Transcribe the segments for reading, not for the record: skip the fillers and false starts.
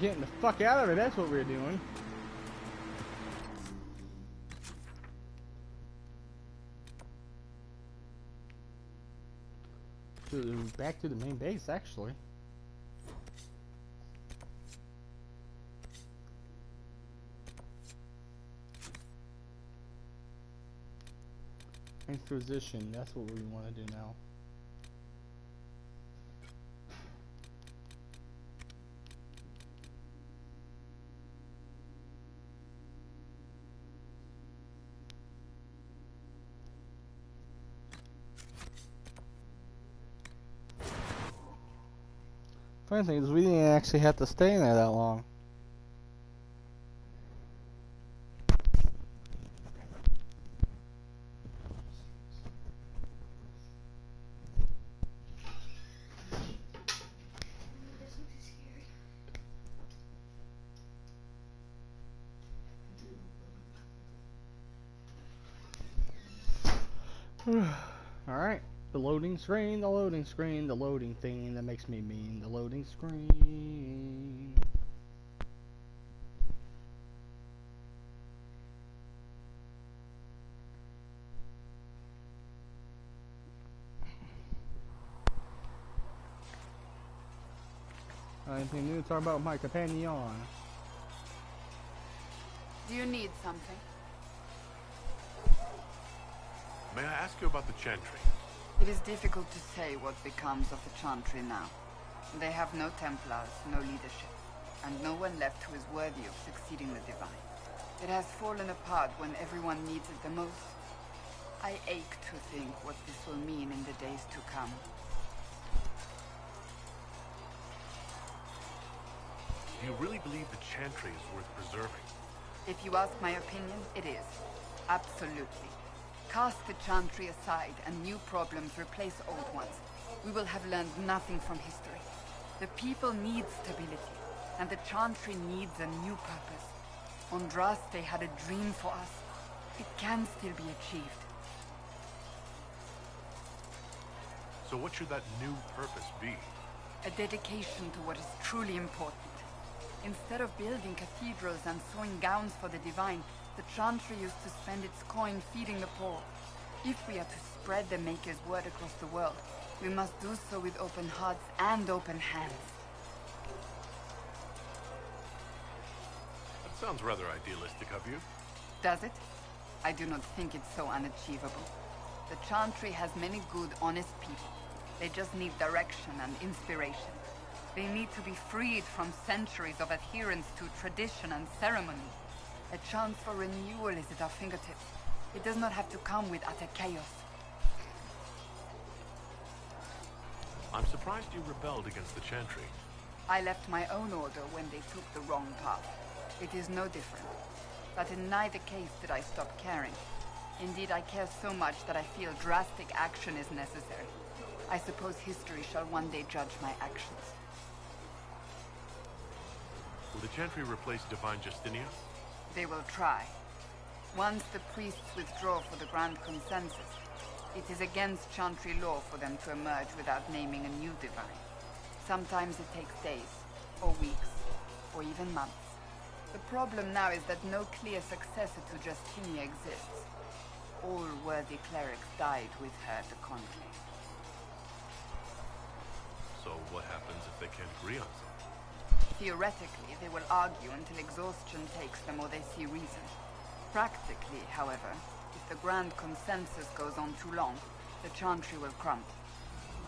Getting the fuck out of it, that's what we're doing. Back to the main base, actually. Inquisition, that's what we want to do now. Funny thing is, we didn't actually have to stay in there that long. Alright. The loading screen, the loading screen, the loading thing that makes me mean, the loading screen. Anything new to talk about my companion? Do you need something? May I ask you about the Chantry? It is difficult to say what becomes of the Chantry now. They have no Templars, no leadership, and no one left who is worthy of succeeding the Divine. It has fallen apart when everyone needs it the most. I ache to think what this will mean in the days to come. Do you really believe the Chantry is worth preserving? If you ask my opinion, it is. Absolutely. Cast the Chantry aside and new problems replace old ones. We will have learned nothing from history. The people need stability, and the Chantry needs a new purpose. Andraste had a dream for us. It can still be achieved. So what should that new purpose be? A dedication to what is truly important. Instead of building cathedrals and sewing gowns for the Divine, the Chantry used to spend its coin feeding the poor. If we are to spread the Maker's word across the world, we must do so with open hearts and open hands. That sounds rather idealistic of you. Does it? I do not think it's so unachievable. The Chantry has many good, honest people. They just need direction and inspiration. They need to be freed from centuries of adherence to tradition and ceremony. A chance for renewal is at our fingertips. It does not have to come with utter chaos. I'm surprised you rebelled against the Chantry. I left my own order when they took the wrong path. It is no different. But in neither case did I stop caring. Indeed, I care so much that I feel drastic action is necessary. I suppose history shall one day judge my actions. Will the Chantry replace Divine Justinia? They will try. Once the priests withdraw for the Grand Consensus, it is against Chantry law for them to emerge without naming a new Divine. Sometimes it takes days, or weeks, or even months. The problem now is that no clear successor to Justinia exists. All worthy clerics died with her at the conclave. So what happens if they can't agree on something? Theoretically, they will argue until exhaustion takes them or they see reason. Practically, however, if the Grand Consensus goes on too long, the Chantry will crumble.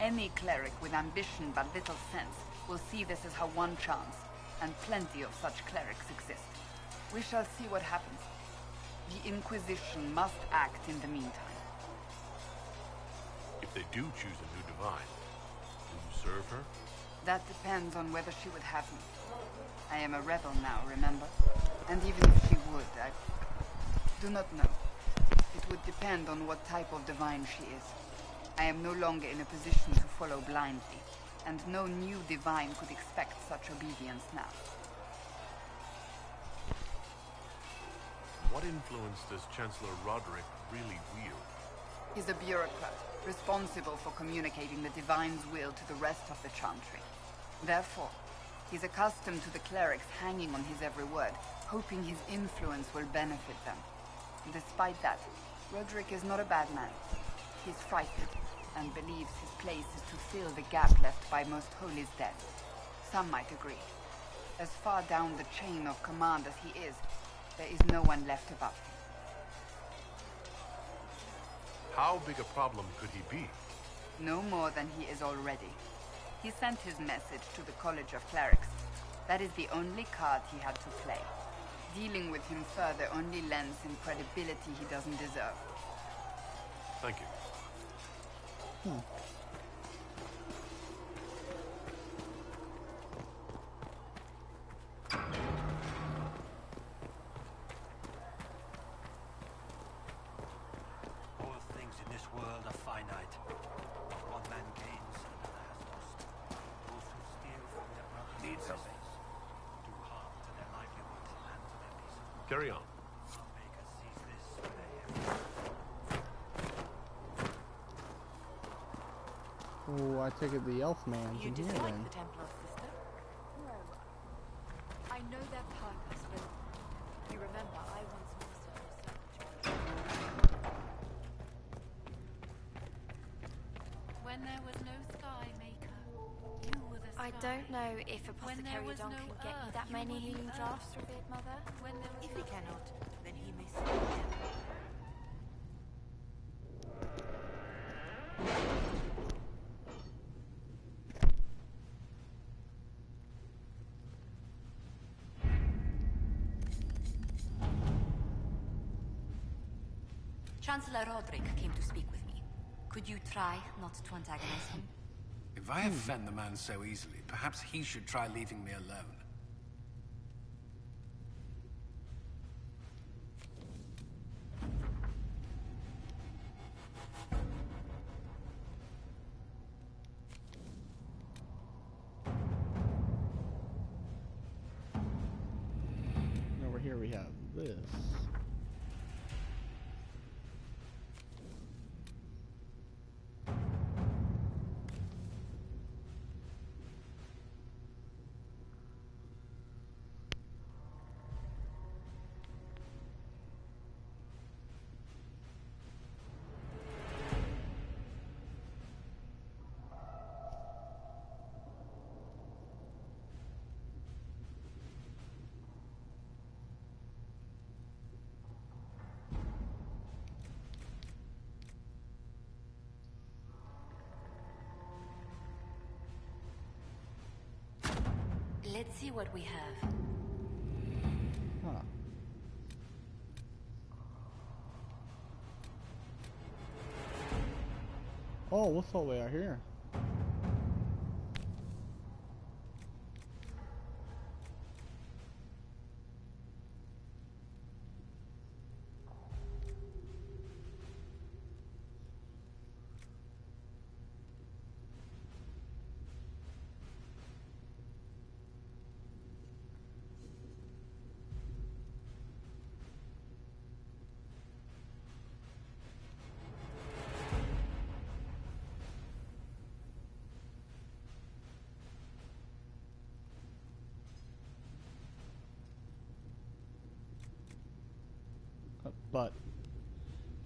Any cleric with ambition but little sense will see this as her one chance, and plenty of such clerics exist. We shall see what happens. The Inquisition must act in the meantime. If they do choose a new Divine, will you serve her? That depends on whether she would have me. I am a rebel now, remember? And even if she would, I do not know. It would depend on what type of Divine she is. I am no longer in a position to follow blindly, and no new Divine could expect such obedience now. What influence does Chancellor Roderick really wield? He's a bureaucrat, responsible for communicating the Divine's will to the rest of the Chantry. Therefore, He's accustomed to the clerics hanging on his every word, hoping his influence will benefit them. Despite that, Roderick is not a bad man. He's frightened, and believes his place is to fill the gap left by Most Holy's death. Some might agree. As far down the chain of command as he is, there is no one left above him. How big a problem could he be? No more than he is already. He sent his message to the College of Clerics. That is the only card he had to play. Dealing with him further only lends him credibility he doesn't deserve. Thank you. All things in this world are finite. One man gains, another has lost. Those who steal from their brothers Need something. do harm to their livelihood and to their peace of mind. Carry on. Our Maker sees this with a heavy Oh, I take it the elf man's You in here dislike then. the Templars, sister? No. I know their purpose, but you remember I once mastered your servitude. When there was no sky maker, you were the sky. I don't know if When there Apothecary was Don no can get you earth, that you many were the healing earth. drafts with it, Mother. When there was If no he cannot, then he may send them. Chancellor Roderick came to speak with me. Could you try not to antagonize him? If I offend the man so easily, perhaps he should try leaving me alone. And over here we have this. Let's see what we have. Huh. Oh, what's all the way out here?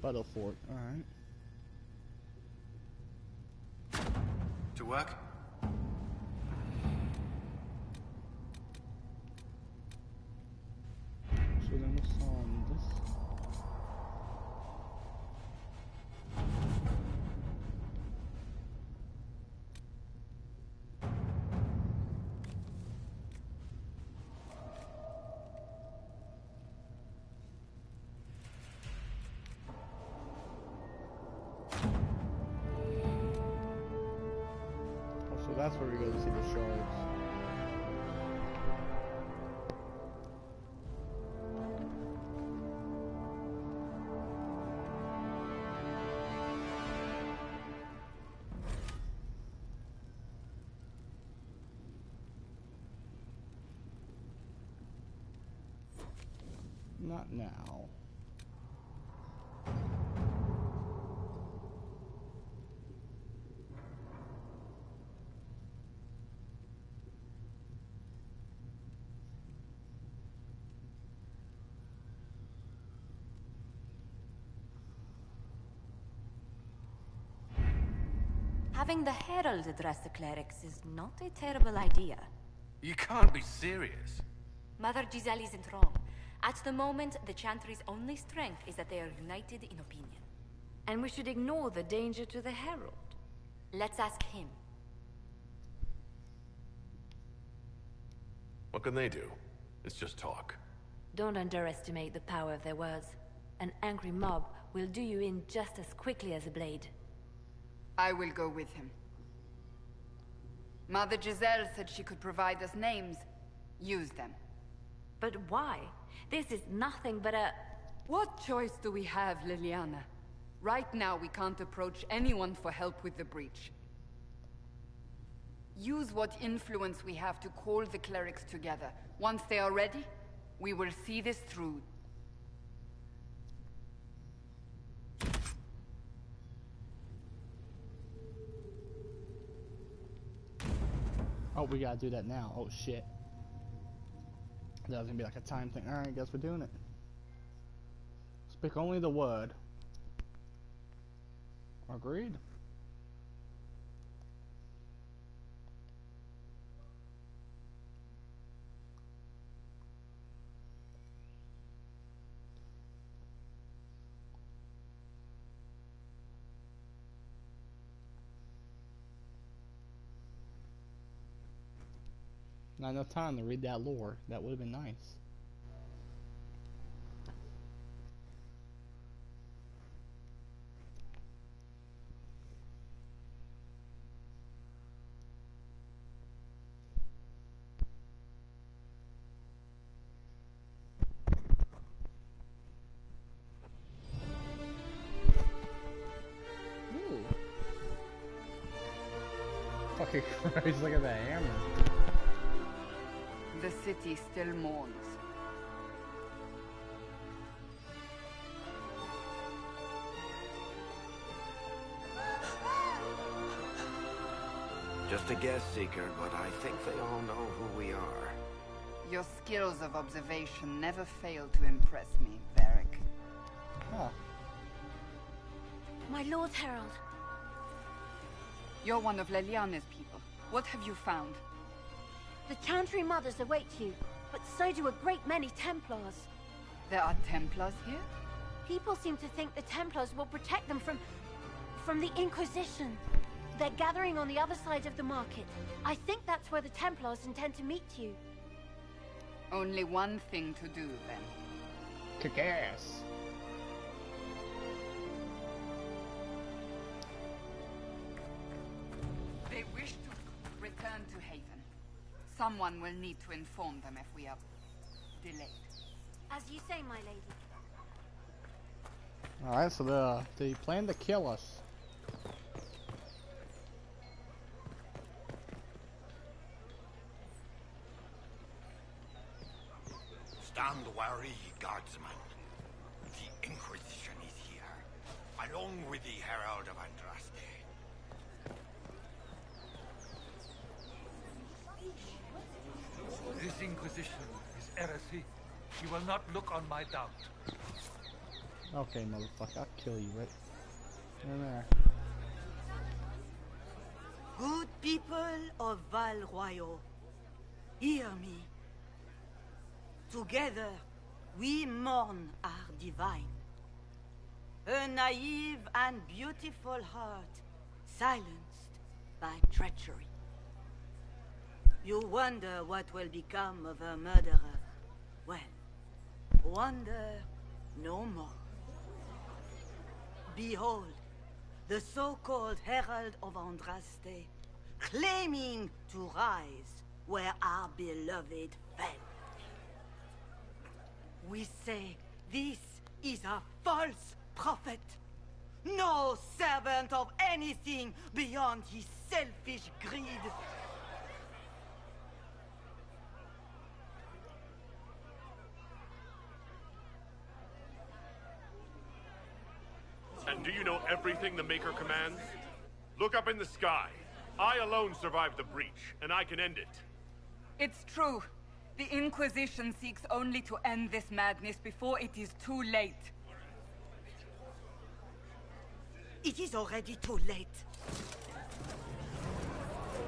Battle fort. All right. To work? So then what's on this? Oh, so that's where we go to see the shards. Not now. Having the Herald address the clerics is not a terrible idea. You can't be serious. Mother Giselle isn't wrong. At the moment, the Chantry's only strength is that they are united in opinion. And we should ignore the danger to the Herald. Let's ask him. What can they do? It's just talk. Don't underestimate the power of their words. An angry mob will do you in just as quickly as a blade. I will go with him. Mother Giselle said she could provide us names. Use them. But why? This is nothing but a... What choice do we have, Liliana? Right now, we can't approach anyone for help with the breach. Use what influence we have to call the clerics together. Once they are ready, we will see this through. Oh, we gotta do that now. Oh shit. That was gonna be like a time thing. Alright, guess we're doing it. Speak only the word. Agreed. Not enough time to read that lore. That would have been nice. Ooh. Fucking Christ, look at that hammer. The city still mourns. Just a guess, Seeker, but I think they all know who we are. Your skills of observation never fail to impress me, Varric. Huh. My Lord Herald. You're one of Leliana's people. What have you found? The Chantry Mothers await you, but so do a great many Templars. There are Templars here? People seem to think the Templars will protect them from the Inquisition. They're gathering on the other side of the market. I think that's where the Templars intend to meet you. Only one thing to do, then. Kick ass. They wish to return to Haven. Someone will need to inform them if we are delayed. As you say, my lady. Alright, so they plan to kill us. Stand wary, guardsman. The Inquisition is here, along with the Herald of Andraste. This Inquisition is heresy. You will not look on my doubt. Okay, motherfucker, I'll kill you, right? In there. Good people of Val Royal, hear me. Together, we mourn our divine. A naive and beautiful heart, silenced by treachery. You wonder what will become of a murderer. Well, wonder no more. Behold, the so-called Herald of Andraste, claiming to rise where our beloved fell. We say this is a false prophet. No servant of anything beyond his selfish greed. And do you know everything the Maker commands? Look up in the sky. I alone survived the breach, and I can end it. It's true. The Inquisition seeks only to end this madness before it is too late. It is already too late.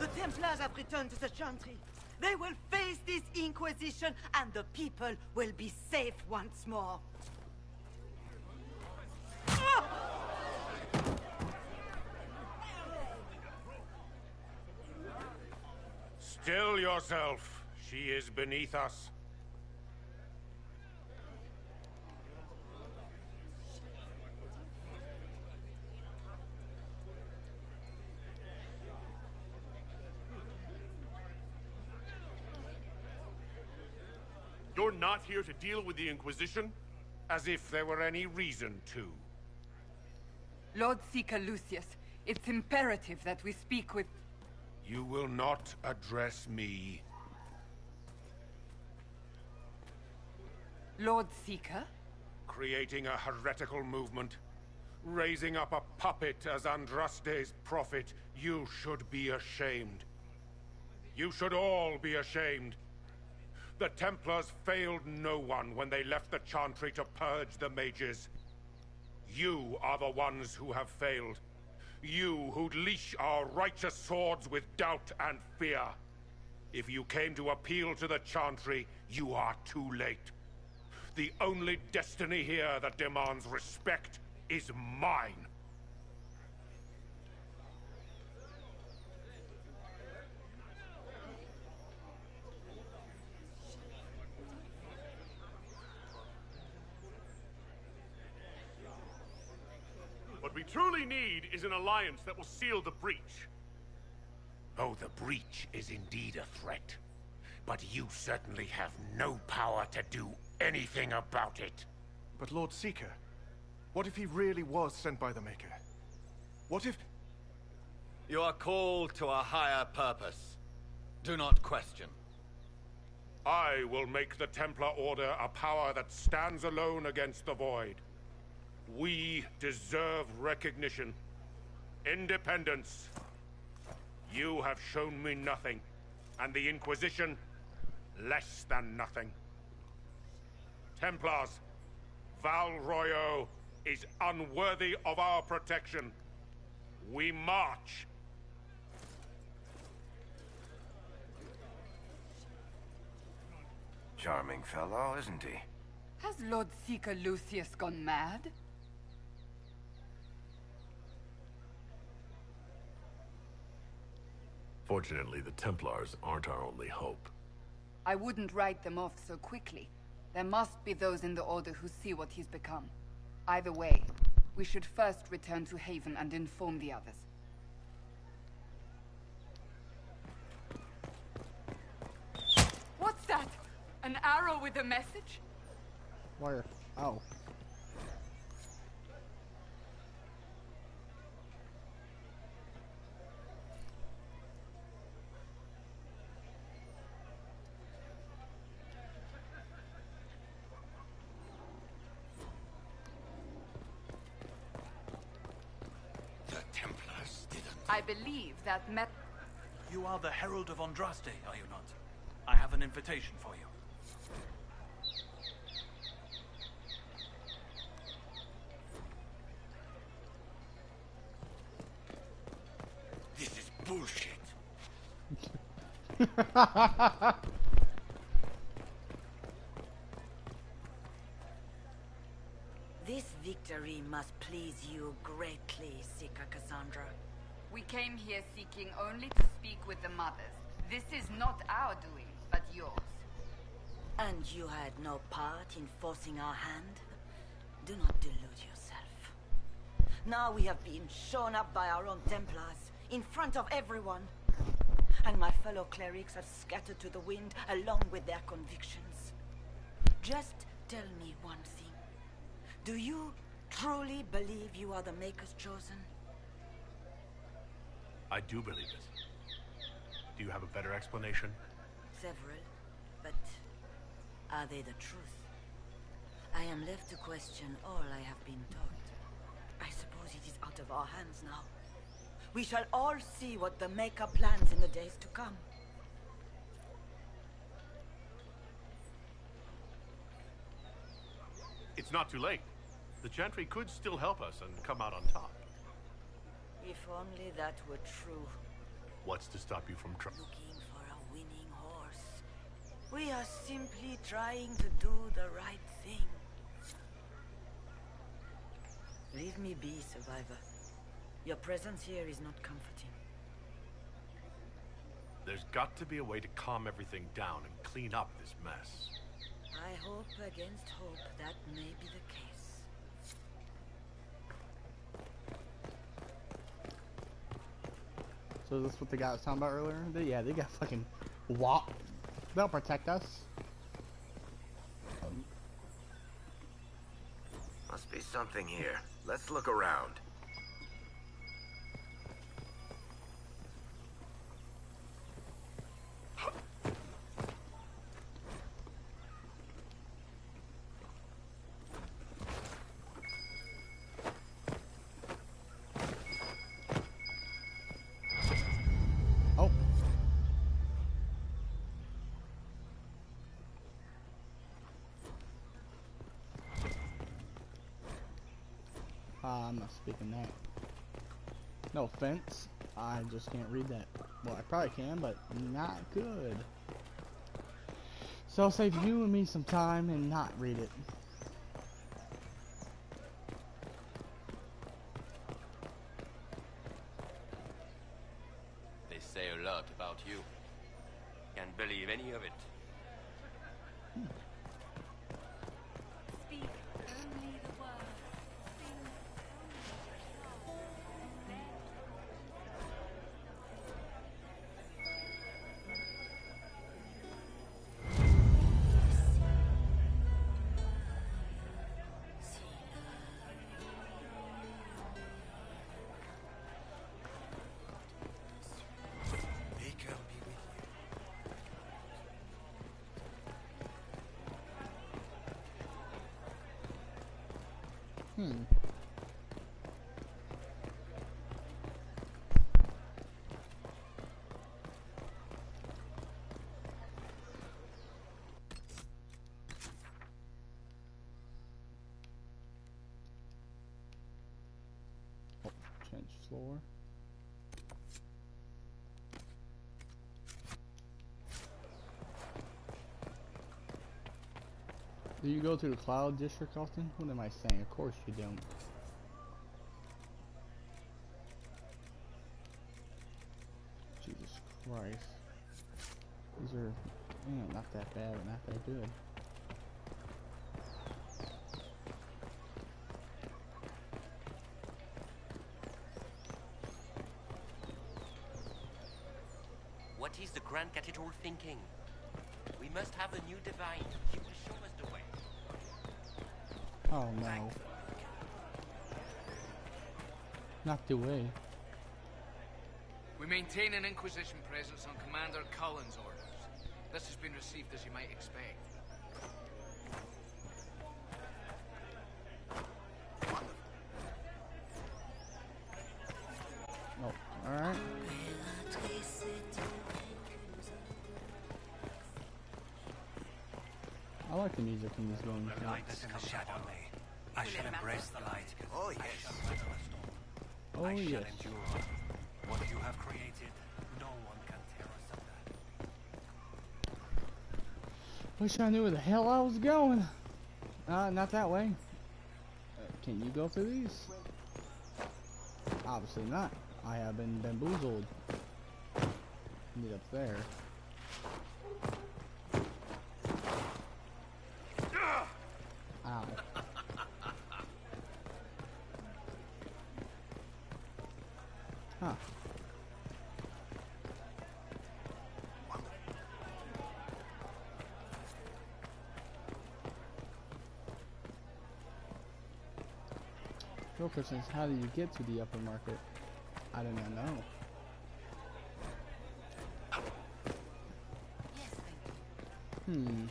The Templars have returned to the Chantry. They will face this Inquisition, and the people will be safe once more. Still yourself. She is beneath us. You're not here to deal with the Inquisition? As if there were any reason to. Lord Seeker Lucius, it's imperative that we speak with... You will not address me. Lord Seeker? Creating a heretical movement. Raising up a puppet as Andraste's prophet. You should be ashamed. You should all be ashamed. The Templars failed no one when they left the Chantry to purge the mages. You are the ones who have failed. You who'd leash our righteous swords with doubt and fear. If you came to appeal to the Chantry, you are too late. The only destiny here that demands respect is mine. What we truly need is an alliance that will seal the breach. Oh, the breach is indeed a threat. But you certainly have no power to do anything about it. But Lord Seeker, what if he really was sent by the Maker? What if... You are called to a higher purpose. Do not question. I will make the Templar Order a power that stands alone against the Void. We deserve recognition. Independence. You have shown me nothing, and the Inquisition, less than nothing. Templars, Val Royo is unworthy of our protection. We march. Charming fellow, isn't he? Has Lord Seeker Lucius gone mad? Fortunately, the Templars aren't our only hope. I wouldn't write them off so quickly. There must be those in the Order who see what he's become. Either way, we should first return to Haven and inform the others. What's that? An arrow with a message? Where? Oh. I believe that You are the Herald of Andraste, are you not? I have an invitation for you. This is bullshit. This victory must please you greatly, Seeker Cassandra. We came here seeking only to speak with the mothers. This is not our doing, but yours. And you had no part in forcing our hand? Do not delude yourself. Now we have been shown up by our own Templars, in front of everyone. And my fellow clerics have scattered to the wind along with their convictions. Just tell me one thing. Do you truly believe you are the Maker's chosen? I do believe it. Do you have a better explanation? Several, but are they the truth? I am left to question all I have been taught. I suppose it is out of our hands now. We shall all see what the Maker plans in the days to come. It's not too late. The Chantry could still help us and come out on top. If only that were true. What's to stop you from Looking for a winning horse. We are simply trying to do the right thing. Leave me be, survivor. Your presence here is not comforting. There's got to be a way to calm everything down and clean up this mess. I hope against hope that may be the case. So is this what the guy was talking about earlier? Yeah, they got fucking WAP. They'll protect us. Must be something here. Let's look around. I'm not speaking that. No offense, I just can't read that. Well, I probably can, but not good. So I'll save you and me some time and not read it. They say a lot about you. Can't believe any of it. Speak only the word. Change floor. Do you go to the Cloud District often? What am I saying? Of course you don't. Jesus Christ. These are, not that bad, but not that good. What is the Grand Cathedral thinking? We must have a new divine. He will show us the way. Oh no. Not the way. We maintain an Inquisition presence on Commander Cullen's orders. This has been received as you might expect. Oh, alright. I like the music in these games. The light is in the shadow me. I shall embrace the light. Oh, yes. I shall weather the storm. Oh, I yes. shall endure. What you have created, no one can tear asunder. Wish I knew where the hell I was going. Not that way. Can you go through these? Obviously not. I have been bamboozled. Get up there. Ow. Huh. Real question is, how do you get to the upper market? I do not know. Hmm.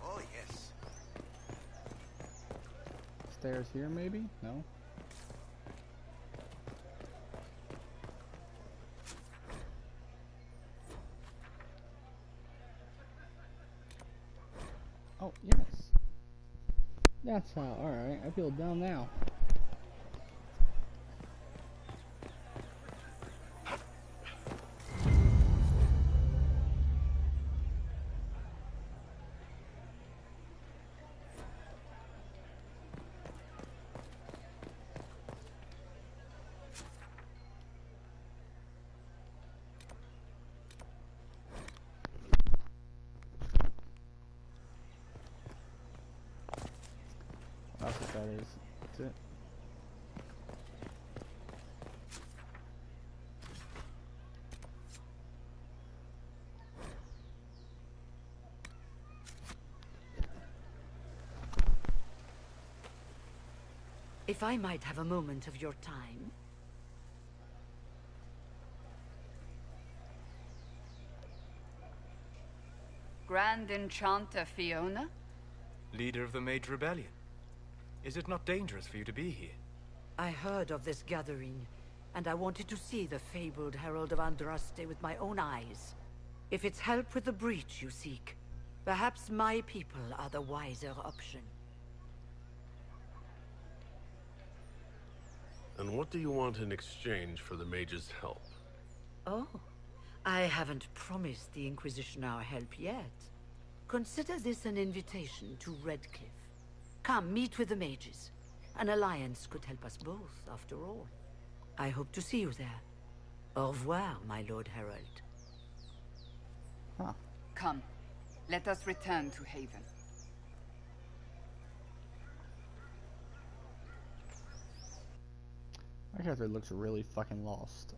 Oh, yes. Stairs here, maybe? No? Oh, yes. That's how, alright, I feel down now. that is. That's it. If I might have a moment of your time. Grand Enchanter Fiona? Leader of the Mage Rebellion. Is it not dangerous for you to be here? I heard of this gathering, and I wanted to see the fabled Herald of Andraste with my own eyes. If it's help with the breach you seek, perhaps my people are the wiser option. And what do you want in exchange for the mage's help? Oh, I haven't promised the Inquisition our help yet. Consider this an invitation to Redcliffe. Come, meet with the mages. An alliance could help us both, after all. I hope to see you there. Au revoir, my Lord Herald. Huh. Come, let us return to Haven. My character looks really fucking lost.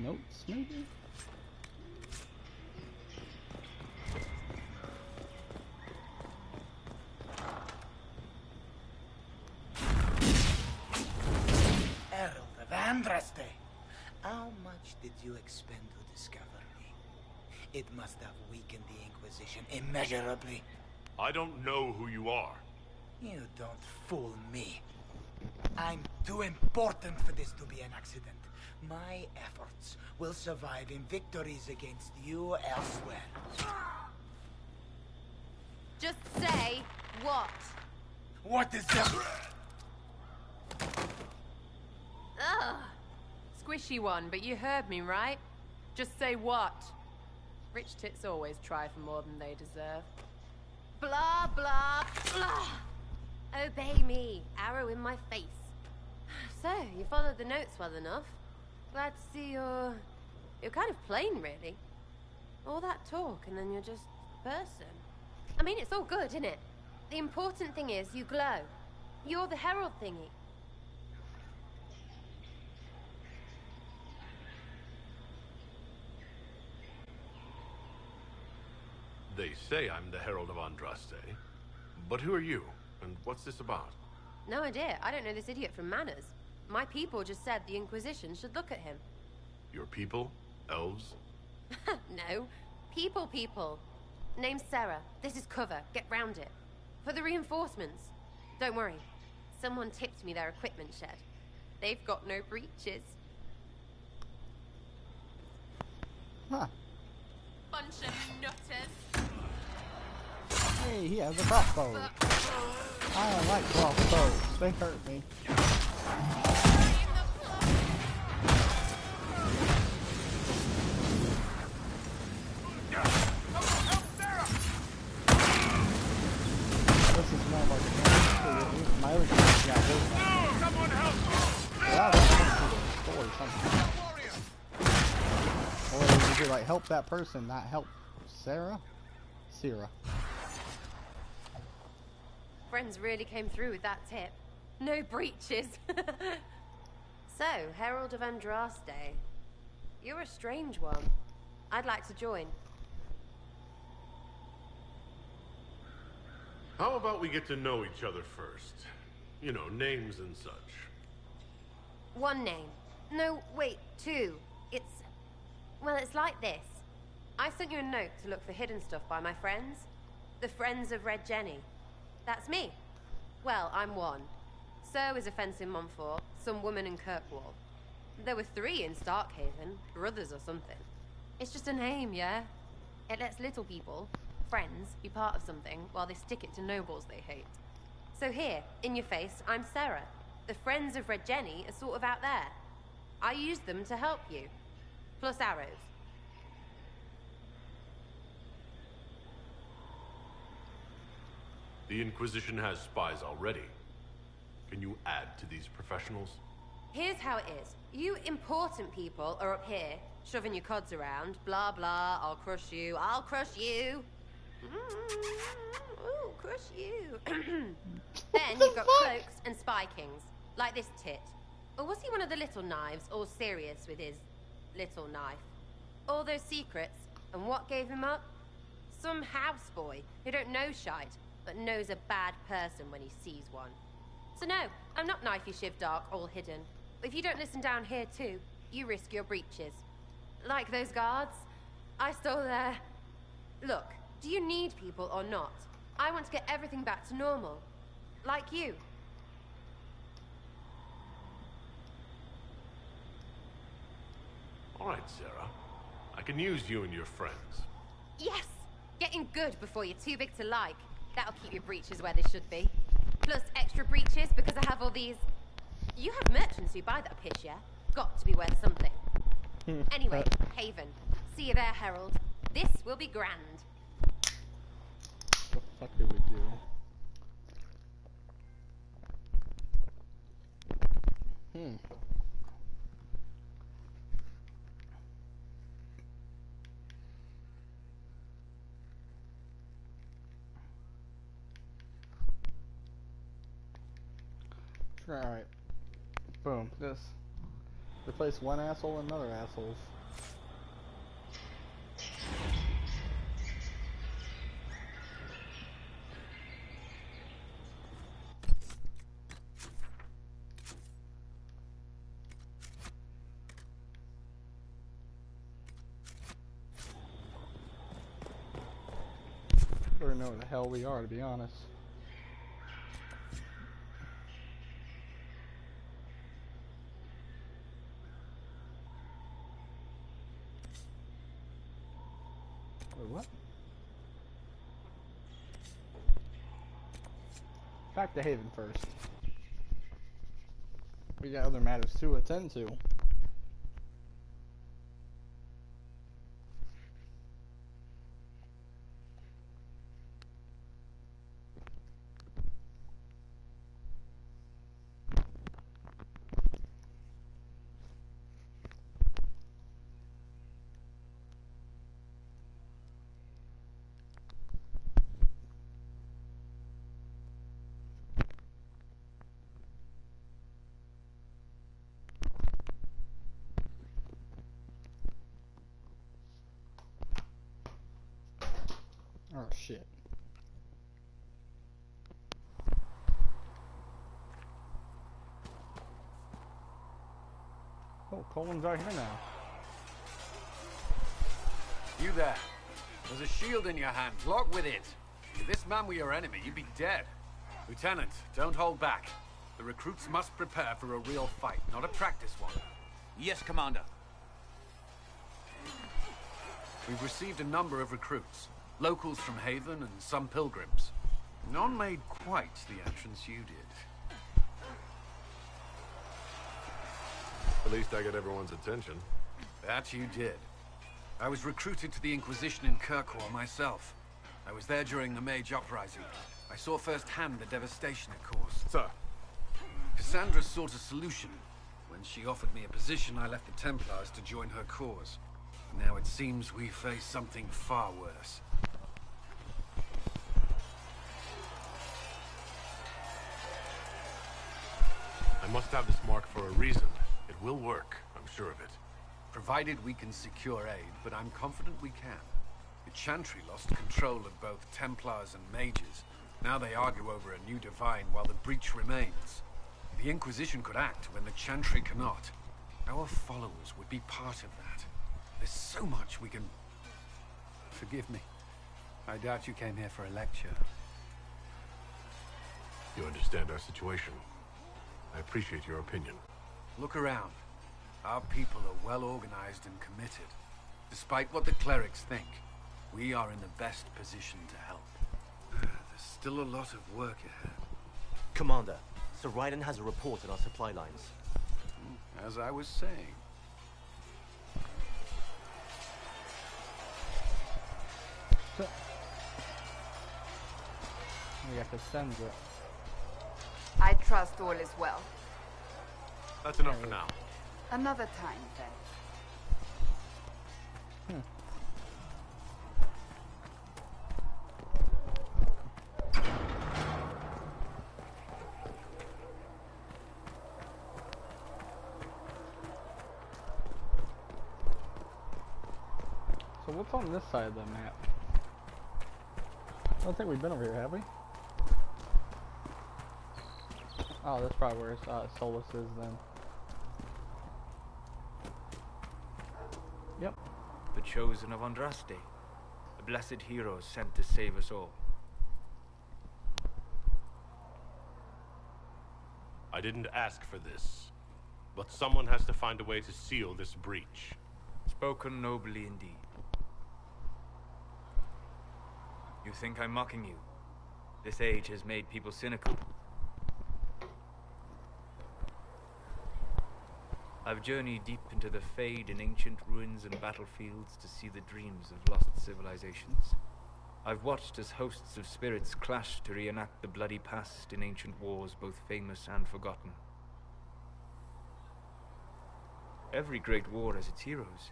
Notes, maybe? Herald of Andraste, how much did you expend to discover me? It must have weakened the Inquisition immeasurably. I don't know who you are. You don't fool me. I'm too important for this to be an accident. My efforts will survive in victories against you elsewhere. Just say what? What is that? Ugh. Squishy one, but you heard me, right? Just say what? Rich tits always try for more than they deserve. Blah, blah, blah. Obey me. Arrow in my face. So, you followed the notes well enough. Glad to see you're kind of plain, really. All that talk, and then you're just a person. I mean, it's all good, isn't it? The important thing is you glow. You're the herald thingy. They say I'm the Herald of Andraste. But who are you? And what's this about? No idea. I don't know this idiot from Manners. My people just said the Inquisition should look at him. Your people? Elves? No. People. Name's Sarah. This is cover. Get round it. For the reinforcements. Don't worry. Someone tipped me their equipment shed. They've got no breaches. Huh. Bunch of nutters. Hey, he has a crossbow. I don't like crossbows. They hurt me. This is more like a my other character got hurt. Someone help! Yeah, that's a or something. Or you could like help that person, not help Sarah? Sarah. Friends really came through with that tip. No breaches. So, Herald of Andraste. You're a strange one. I'd like to join. How about we get to know each other first? You know, names and such. One name. No, wait, two. It's... well, it's like this. I sent you a note to look for hidden stuff by my friends. The Friends of Red Jenny. That's me. Well, I'm one. So is a fence in Montfort, some woman in Kirkwall. There were 3 in Starkhaven, brothers or something. It's just a name, yeah? It lets little people, friends, be part of something while they stick it to nobles they hate. So here, in your face, I'm Sarah. The Friends of Red Jenny are sort of out there. I used them to help you. Plus arrows. The Inquisition has spies already. Can you add to these professionals? Here's how it is. You important people are up here, shoving your cods around. Blah, blah, I'll crush you, I'll crush you. Ooh, crush you. Then you've got cloaks and spy kings, like this tit. Or was he one of the little knives, all serious with his little knife? All those secrets, and what gave him up? Some houseboy who don't know shite, but knows a bad person when he sees one. So no, I'm not knifey shiv dark, all hidden. But if you don't listen down here too, you risk your breeches. Like those guards, I stole their... Look, do you need people or not? I want to get everything back to normal. Like you. All right, Sarah. I can use you and your friends. Yes! Getting good before you're too big to like. That'll keep your breeches where they should be. Plus extra breeches because I have all these... You have merchants who buy that piss, yeah? Got to be worth something. Anyway, Haven. See you there, Herald. This will be grand. What the fuck did we do? Alright. Boom. This. Replace one asshole with another asshole. I don't know where the hell we are, to be honest. What? Back to Haven first. We got other matters to attend to. Oh shit. Oh, Colin's out here now. You there. There's a shield in your hand. Lock with it. If this man were your enemy, you'd be dead. Lieutenant, don't hold back. The recruits must prepare for a real fight, not a practice one. Yes, Commander. We've received a number of recruits. Locals from Haven and some pilgrims. None made quite the entrance you did. At least I got everyone's attention. That you did. I was recruited to the Inquisition in Kirkwall myself. I was there during the Mage Uprising. I saw firsthand the devastation it caused. Sir. Cassandra sought a solution. When she offered me a position, I left the Templars to join her cause. Now it seems we face something far worse. must have this mark for a reason. It will work, I'm sure of it. Provided we can secure aid, but I'm confident we can. The Chantry lost control of both Templars and Mages. Now they argue over a new divine while the breach remains. The Inquisition could act when the Chantry cannot. Our followers would be part of that. There's so much we can... Forgive me. I doubt you came here for a lecture. You understand our situation. I appreciate your opinion. Look around. Our people are well organized and committed. Despite what the clerics think, we are in the best position to help. There's still a lot of work ahead. Commander, Sir Raiden has a report on our supply lines. As I was saying. We have to send it. I trust all is well. That's enough for now. Another time, then. So what's on this side of the map? I don't think we've been over here, have we? Oh, that's probably where Solus is then. Yep. The chosen of Andraste. The blessed heroes sent to save us all. I didn't ask for this, but someone has to find a way to seal this breach. Spoken nobly indeed. You think I'm mocking you? This age has made people cynical. I've journeyed deep into the Fade in ancient ruins and battlefields to see the dreams of lost civilizations. I've watched as hosts of spirits clash to reenact the bloody past in ancient wars, both famous and forgotten. Every great war has its heroes.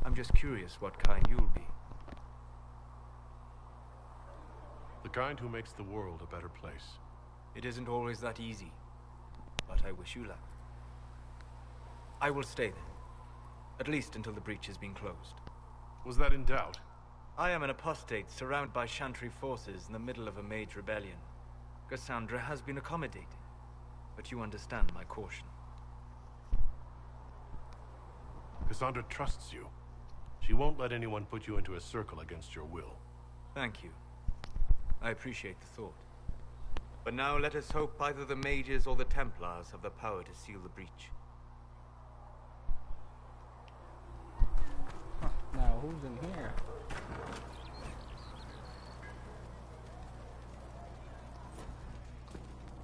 I'm just curious what kind you'll be. The kind who makes the world a better place. It isn't always that easy, but I wish you luck. I will stay then, at least until the breach has been closed. Was that in doubt? I am an apostate surrounded by Chantry forces in the middle of a mage rebellion. Cassandra has been accommodated, but you understand my caution. Cassandra trusts you. She won't let anyone put you into a circle against your will. Thank you. I appreciate the thought. But now let us hope either the mages or the Templars have the power to seal the breach. Now, who's in here?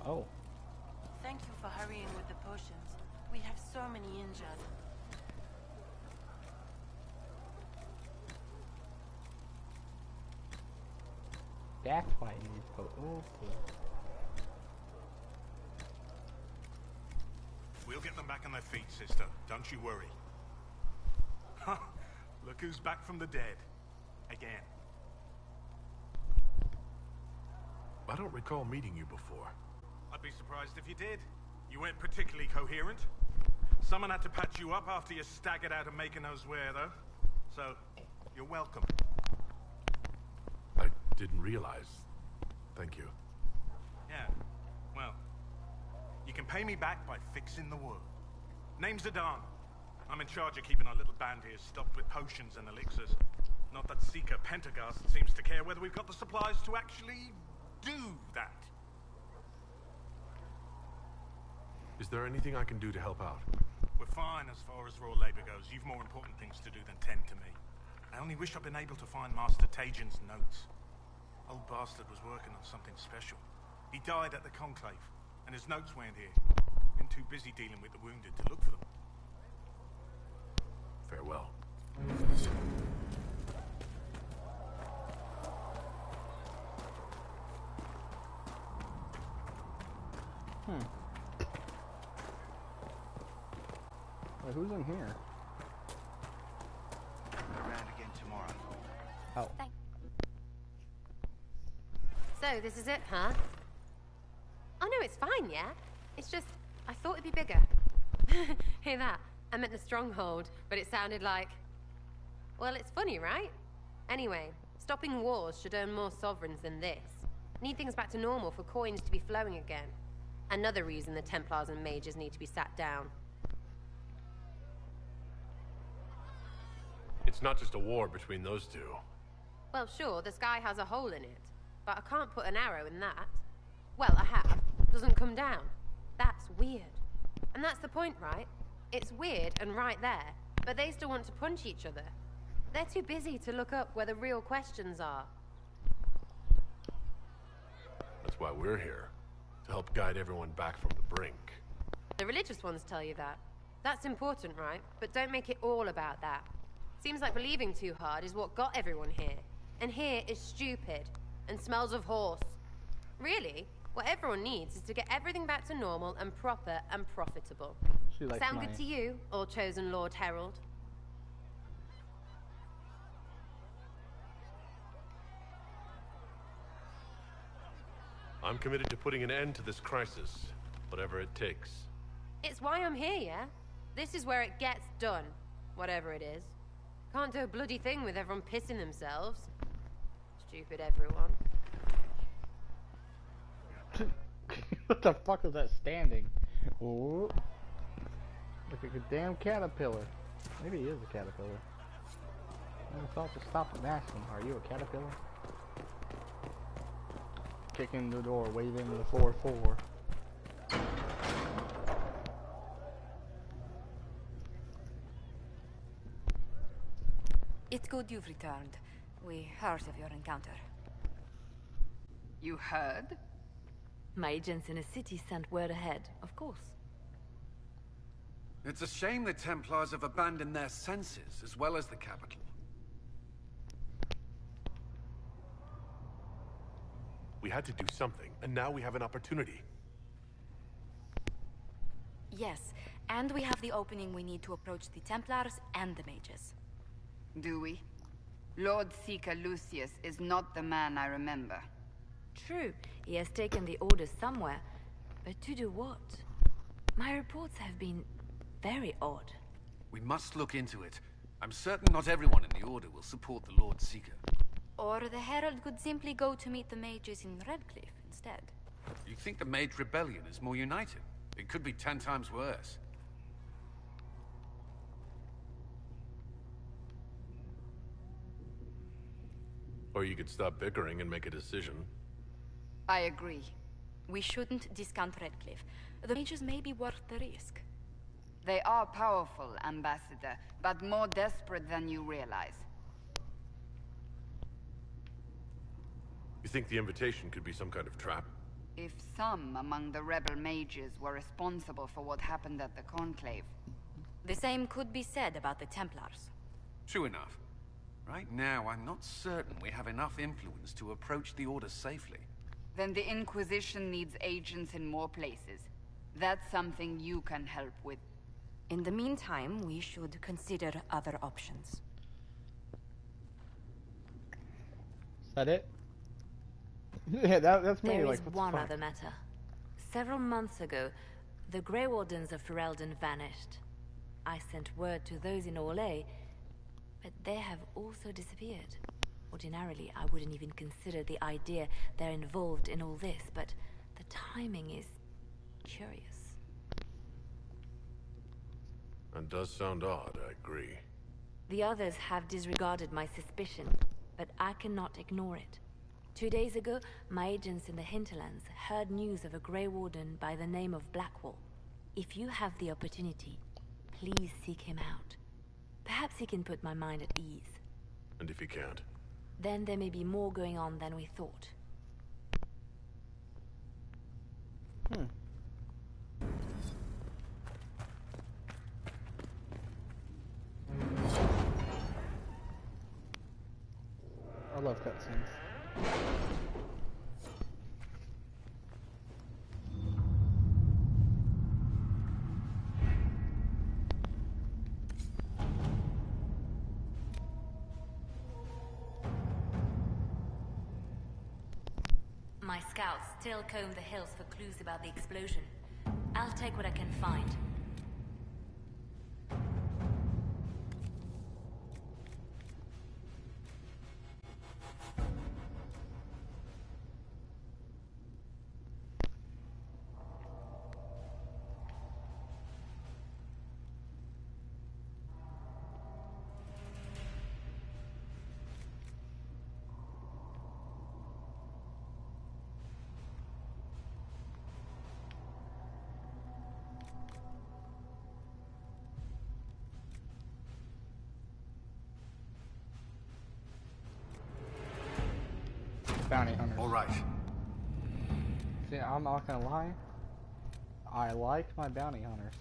Oh. Thank you for hurrying with the potions. We have so many injured. That's why you need to go. Okay. We'll get them back on their feet, sister. Don't you worry. Huh. Look who's back from the dead. Again. I don't recall meeting you before. I'd be surprised if you did. You weren't particularly coherent. Someone had to patch you up after you staggered out of making those wear, though. So, you're welcome. I didn't realize. Thank you. Yeah, well, you can pay me back by fixing the world. Name's Adan. I'm in charge of keeping our little band here stocked with potions and elixirs. Not that Seeker Pentagast seems to care whether we've got the supplies to actually do that. Is there anything I can do to help out? We're fine as far as raw labor goes. You've more important things to do than tend to me. I only wish I'd been able to find Master Tajin's notes. Old bastard was working on something special. He died at the Conclave, and his notes weren't here. Been too busy dealing with the wounded to look for them. Farewell. Wait, who's in here? Around again tomorrow. Oh. Thanks. So, this is it, huh? Oh no, it's fine, yeah? It's just, I thought it'd be bigger. Hear that? I meant the stronghold, but it sounded like... Well, it's funny, right? Anyway, stopping wars should earn more sovereigns than this. Need things back to normal for coins to be flowing again. Another reason the Templars and mages need to be sat down. It's not just a war between those two. Well, sure, the sky has a hole in it, but I can't put an arrow in that. Well, I have. Doesn't come down. That's weird. And that's the point, right? It's weird and right there, but they still want to punch each other. They're too busy to look up where the real questions are. That's why we're here. To help guide everyone back from the brink. The religious ones tell you that. That's important, right? But don't make it all about that. Seems like believing too hard is what got everyone here. And here is stupid. And smells of horse. Really? What everyone needs is to get everything back to normal and proper and profitable. Sound good to you, all chosen Lord Herald? I'm committed to putting an end to this crisis, whatever it takes. It's why I'm here, yeah? This is where it gets done, whatever it is. Can't do a bloody thing with everyone pissing themselves. Stupid everyone. What the fuck is that standing? Ooh. Like a damn caterpillar. Maybe he is a caterpillar. I thought to stop and ask him, are you a caterpillar? Kicking the door, waving the 4-4. It's good you've returned. We heard of your encounter. You heard? My agents in the city sent word ahead, of course. It's a shame the Templars have abandoned their senses, as well as the capital. We had to do something, and now we have an opportunity. Yes, and we have the opening we need to approach the Templars and the mages. Do we? Lord Seeker Lucius is not the man I remember. True, he has taken the orders somewhere, but to do what? My reports have been very odd. We must look into it. I'm certain not everyone in the Order will support the Lord Seeker. Or the Herald could simply go to meet the mages in Redcliffe instead. You think the Mage Rebellion is more united? It could be 10 times worse. Or you could stop bickering and make a decision. I agree. We shouldn't discount Redcliffe. The mages may be worth the risk. They are powerful, Ambassador, but more desperate than you realize. You think the invitation could be some kind of trap? If some among the rebel mages were responsible for what happened at the Conclave. The same could be said about the Templars. True enough. Right now, I'm not certain we have enough influence to approach the Order safely. Then the Inquisition needs agents in more places. That's something you can help with. In the meantime, we should consider other options. Is that it? Yeah, that's me. There like, is what one the fuck? other matter. Several months ago, the Grey Wardens of Ferelden vanished. I sent word to those in Orlais, but they have also disappeared. Ordinarily, I wouldn't even consider the idea they're involved in all this, but the timing is curious. That does sound odd, I agree. The others have disregarded my suspicion, but I cannot ignore it. 2 days ago, my agents in the hinterlands heard news of a Grey Warden by the name of Blackwall. If you have the opportunity, please seek him out. Perhaps he can put my mind at ease. And if he can't? Then there may be more going on than we thought. I love cutscenes. My scouts still comb the hills for clues about the explosion. I'll take what I can find. Bounty hunters. All right. See, I'm not gonna lie. I like my bounty hunters.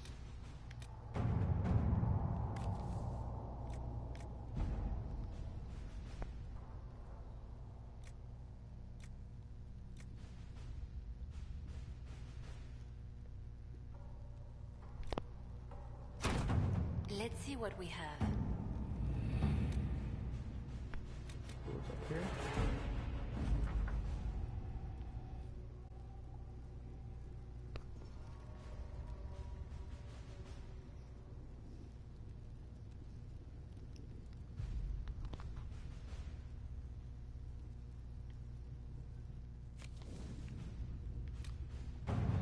Let's see what we have. What's up here?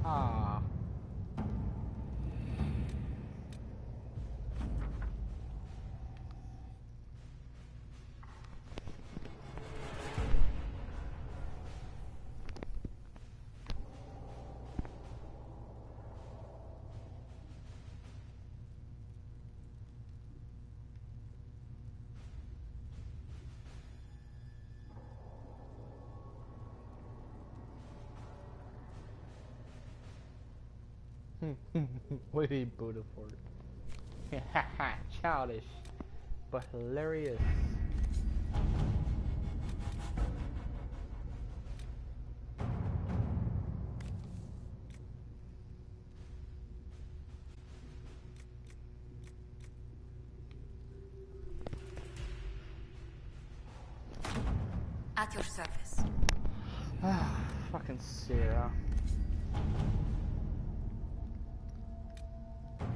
Ah. What did he Buddha for? Childish, but hilarious. At your service. Ah, fucking Sarah.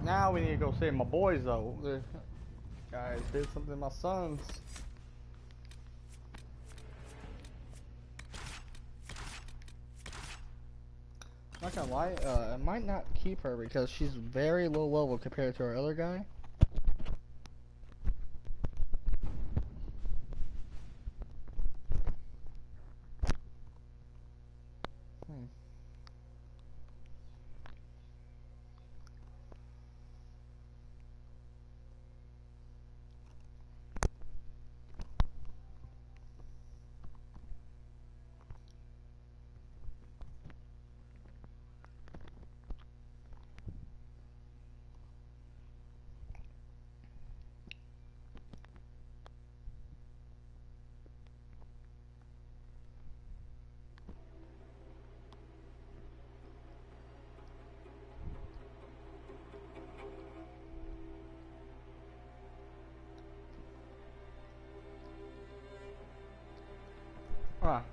Now we need to go save my boys though. The guys did something to my sons. Not gonna lie, I might not keep her because she's very low level compared to our other guy. Ah,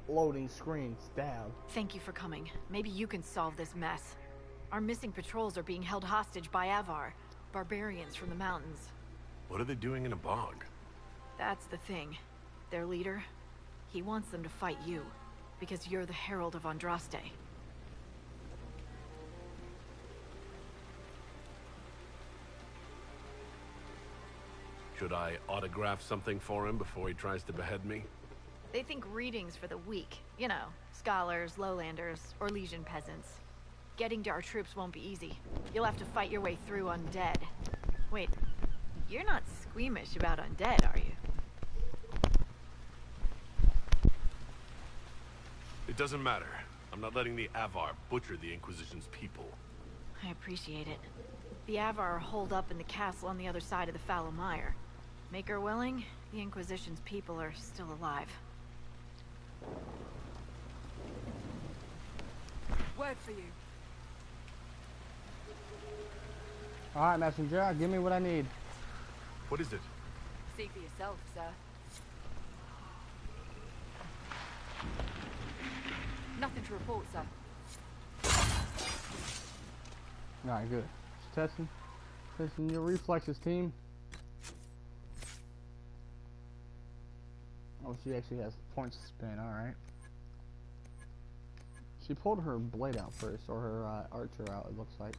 loading screens down. Thank you for coming. Maybe you can solve this mess. Our missing patrols are being held hostage by Avar, barbarians from the mountains. What are they doing in a bog? That's the thing. Their leader, he wants them to fight you, because you're the Herald of Andraste. Should I autograph something for him before he tries to behead me? They think readings for the weak. You know, scholars, lowlanders, or Legion peasants. Getting to our troops won't be easy. You'll have to fight your way through undead. Wait, you're not squeamish about undead, are you? It doesn't matter. I'm not letting the Avar butcher the Inquisition's people. I appreciate it. The Avar are holed up in the castle on the other side of the Fallow Mire. Make her willing, the Inquisition's people are still alive. Word for you. Alright, messenger, give me what I need. What is it? See for yourself, sir. Nothing to report, sir. Alright, good. Just testing your reflexes, team. Oh, she actually has points to spin, alright. She pulled her blade out first, or her archer out, it looks like.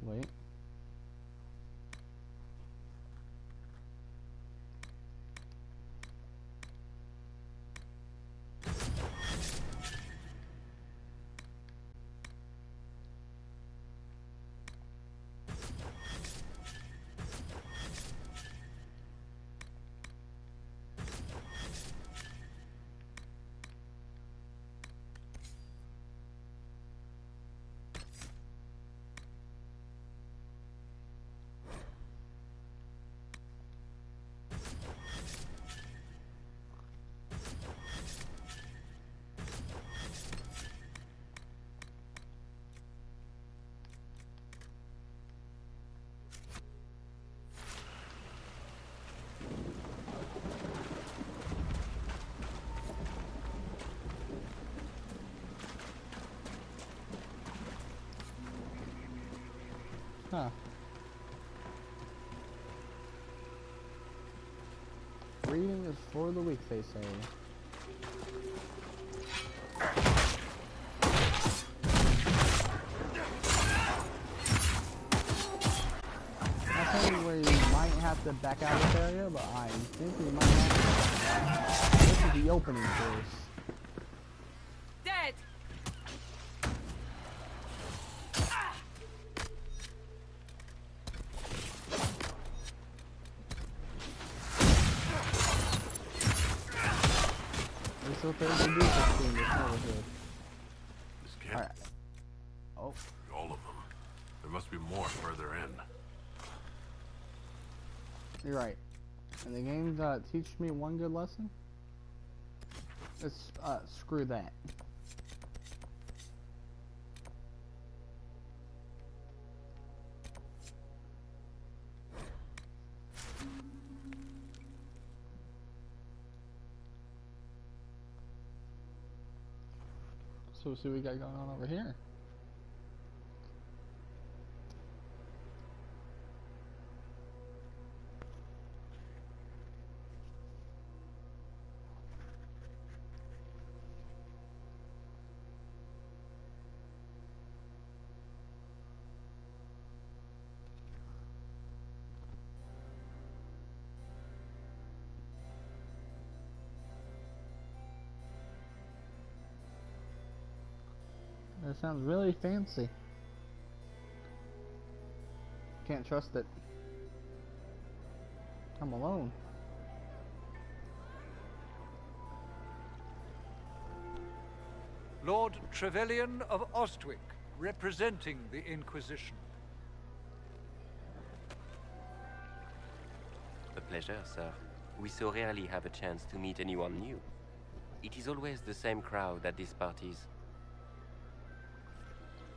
Wait. Huh. Reading is for the weak, they say. That's where you might have to back out of this area, but I think we might have to. This is the opening for us. Dead! So there's a new thing that's over here. This can't. Alright. Oh. All of them. There must be more further in. You're right. And the game teach me one good lesson. It's screw that. So we'll see what we got going on over here. That sounds really fancy. Can't trust it. I'm alone. Lord Trevelyan of Ostwick, representing the Inquisition. A pleasure, sir. We so rarely have a chance to meet anyone new. It is always the same crowd at these parties.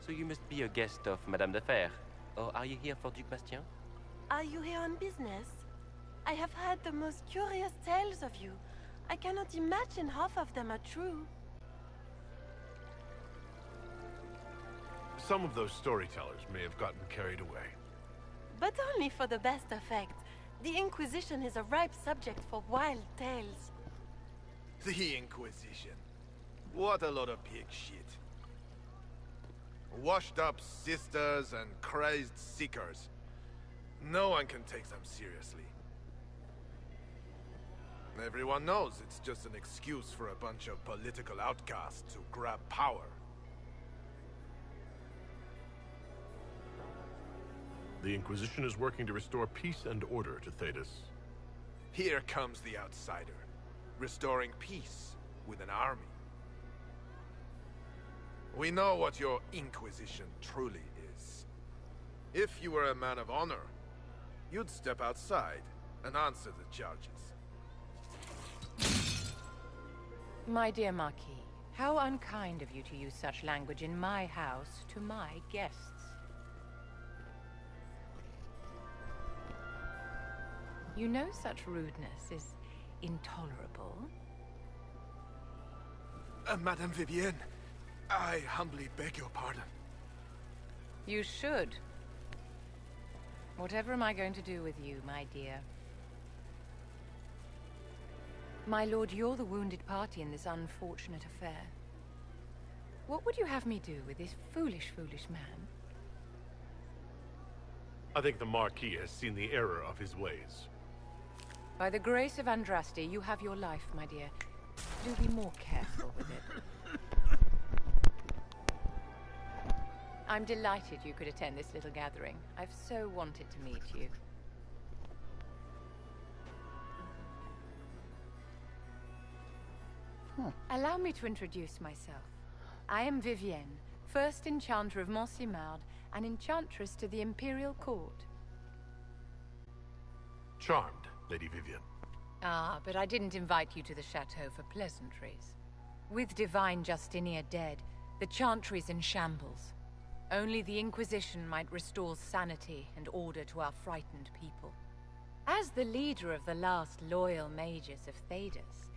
So you must be a guest of Madame de Fer. Or are you here for Duc Bastien? Are you here on business? I have heard the most curious tales of you. I cannot imagine half of them are true. Some of those storytellers may have gotten carried away. But only for the best effect. The Inquisition is a ripe subject for wild tales. The Inquisition. What a lot of pig shit. Washed up sisters and crazed seekers. No one can take them seriously. Everyone knows it's just an excuse for a bunch of political outcasts to grab power. The Inquisition is working to restore peace and order to Thedas. Here comes the outsider, restoring peace with an army. We know what your Inquisition truly is. If you were a man of honor, you'd step outside and answer the charges. My dear Marquis, how unkind of you to use such language in my house to my guests. You know such rudeness is intolerable. Madame Vivienne, I humbly beg your pardon. You should. Whatever am I going to do with you, my dear? My lord, you're the wounded party in this unfortunate affair. What would you have me do with this foolish, foolish man? I think the Marquis has seen the error of his ways. By the grace of Andraste, you have your life, my dear. Do be more careful with it. I'm delighted you could attend this little gathering. I've so wanted to meet you. Allow me to introduce myself. I am Vivienne, first Enchanter of Montsimard and Enchantress to the Imperial Court. Charmed, Lady Vivienne. Ah, but I didn't invite you to the chateau for pleasantries. With Divine Justinia dead, the Chantry's in shambles. Only the Inquisition might restore sanity and order to our frightened people. As the leader of the last loyal mages of Thedas,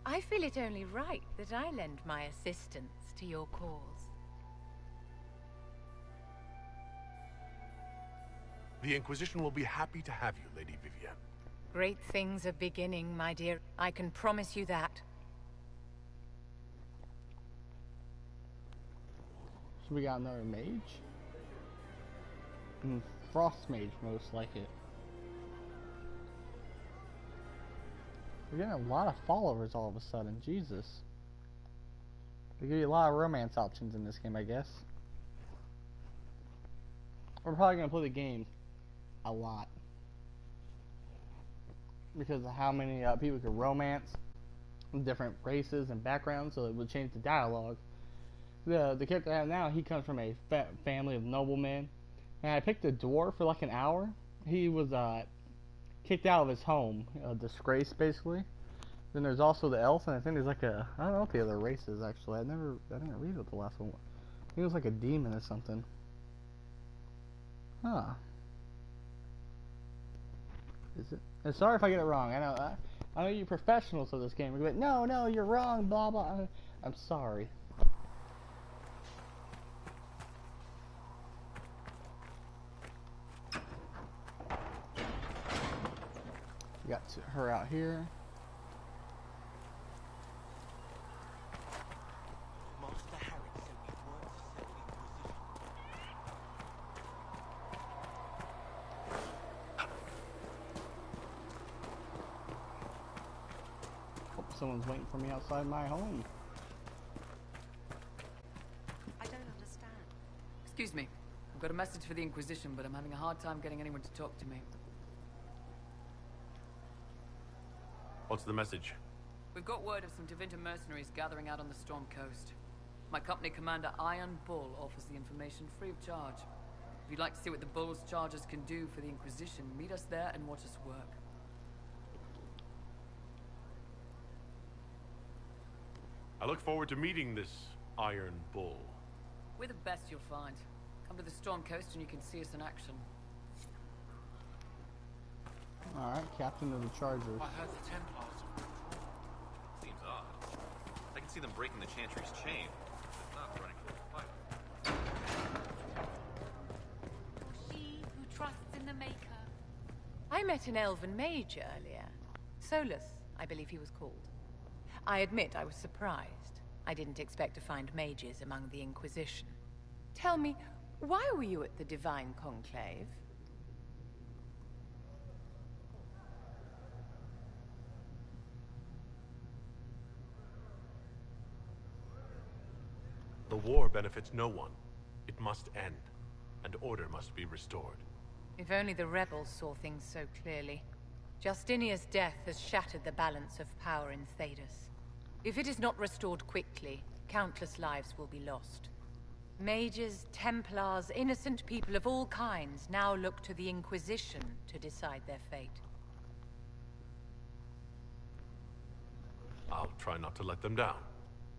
I feel it only right that I lend my assistance to your cause. The Inquisition will be happy to have you, Lady Vivienne. Great things are beginning, my dear. I can promise you that. So we got another mage? Frost mage, most like it. We're getting a lot of followers all of a sudden. Jesus. They give you a lot of romance options in this game, I guess. We're probably going to play the game a lot. Because of how many people can romance different races and backgrounds, so it would change the dialogue. The character I have now, he comes from a family of noblemen. And I picked a dwarf for like an hour. He was kicked out of his home, a disgrace basically. Then there's also the elf, and I think there's like a, I don't know what the other race is actually. I didn't read what the last one was. I think it was like a demon or something. Huh. Is it? And sorry if I get it wrong. I know you're professionals of this game. But no, you're wrong. Blah blah. I'm sorry. We got her out here. Hope someone's waiting for me outside my home. I don't understand. Excuse me. I've got a message for the Inquisition, but I'm having a hard time getting anyone to talk to me. What's the message? We've got word of some Tevinter mercenaries gathering out on the Storm Coast. My company commander, Iron Bull, offers the information free of charge. If you'd like to see what the Bull's charges can do for the Inquisition, meet us there and watch us work. I look forward to meeting this Iron Bull. We're the best you'll find. Come to the Storm Coast and you can see us in action. Alright, Captain of the Chargers. I heard the Templars have withdrawn. Seems odd. I can see them breaking the Chantry's chain, but not running for a fight. She who trusts in the Maker. I met an elven mage earlier. Solus, I believe he was called. I admit I was surprised. I didn't expect to find mages among the Inquisition. Tell me, why were you at the Divine Conclave? The war benefits no one. It must end, and order must be restored. If only the rebels saw things so clearly. Justinia's death has shattered the balance of power in Thedas. If it is not restored quickly, countless lives will be lost. Mages, Templars, innocent people of all kinds now look to the Inquisition to decide their fate. I'll try not to let them down.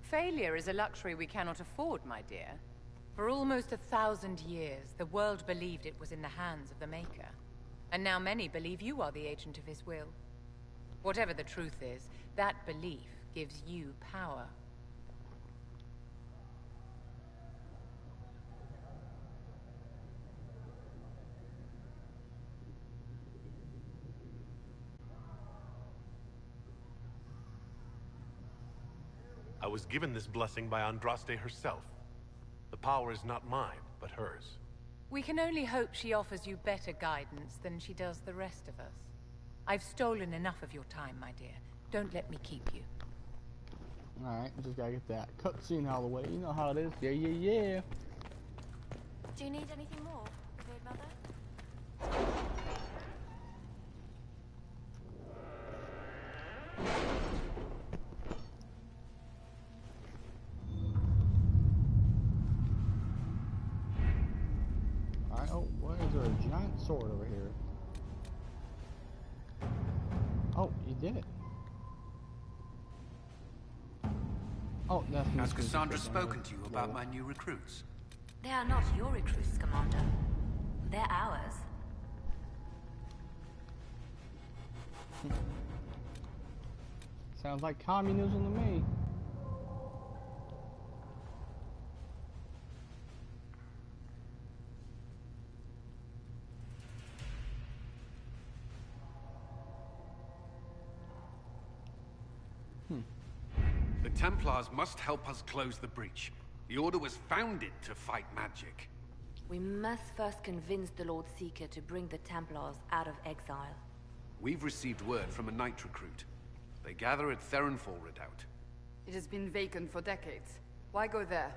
Failure is a luxury we cannot afford, my dear. For almost 1,000 years, the world believed it was in the hands of the Maker. And now many believe you are the agent of his will. Whatever the truth is, that belief gives you power. I was given this blessing by Andraste herself. The power is not mine, but hers. We can only hope she offers you better guidance than she does the rest of us. I've stolen enough of your time, my dear. Don't let me keep you. Alright, just gotta get that cutscene out of the way. You know how it is. Yeah, yeah, yeah. Do you need anything more, good mother? Alright, oh, what is there a giant sword over here? Oh, you did it. Oh, that's Has Cassandra spoken to you about my new recruits? They are not your recruits, Commander. They're ours. Sounds like communism to me. The Templars must help us close the breach. The Order was founded to fight magic. We must first convince the Lord Seeker to bring the Templars out of exile. We've received word from a knight recruit. They gather at Theronfall Redoubt. It has been vacant for decades. Why go there?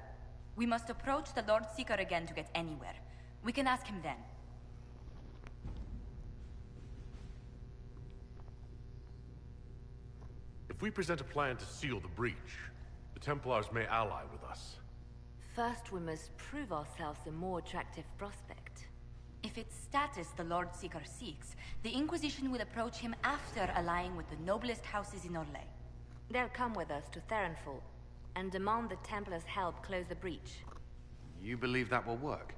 We must approach the Lord Seeker again to get anywhere. We can ask him then. If we present a plan to seal the breach, the Templars may ally with us. First, we must prove ourselves a more attractive prospect. If it's status the Lord Seeker seeks, the Inquisition will approach him after allying with the noblest houses in Orlais. They'll come with us to Theronfall and demand the Templars' help close the breach. You believe that will work?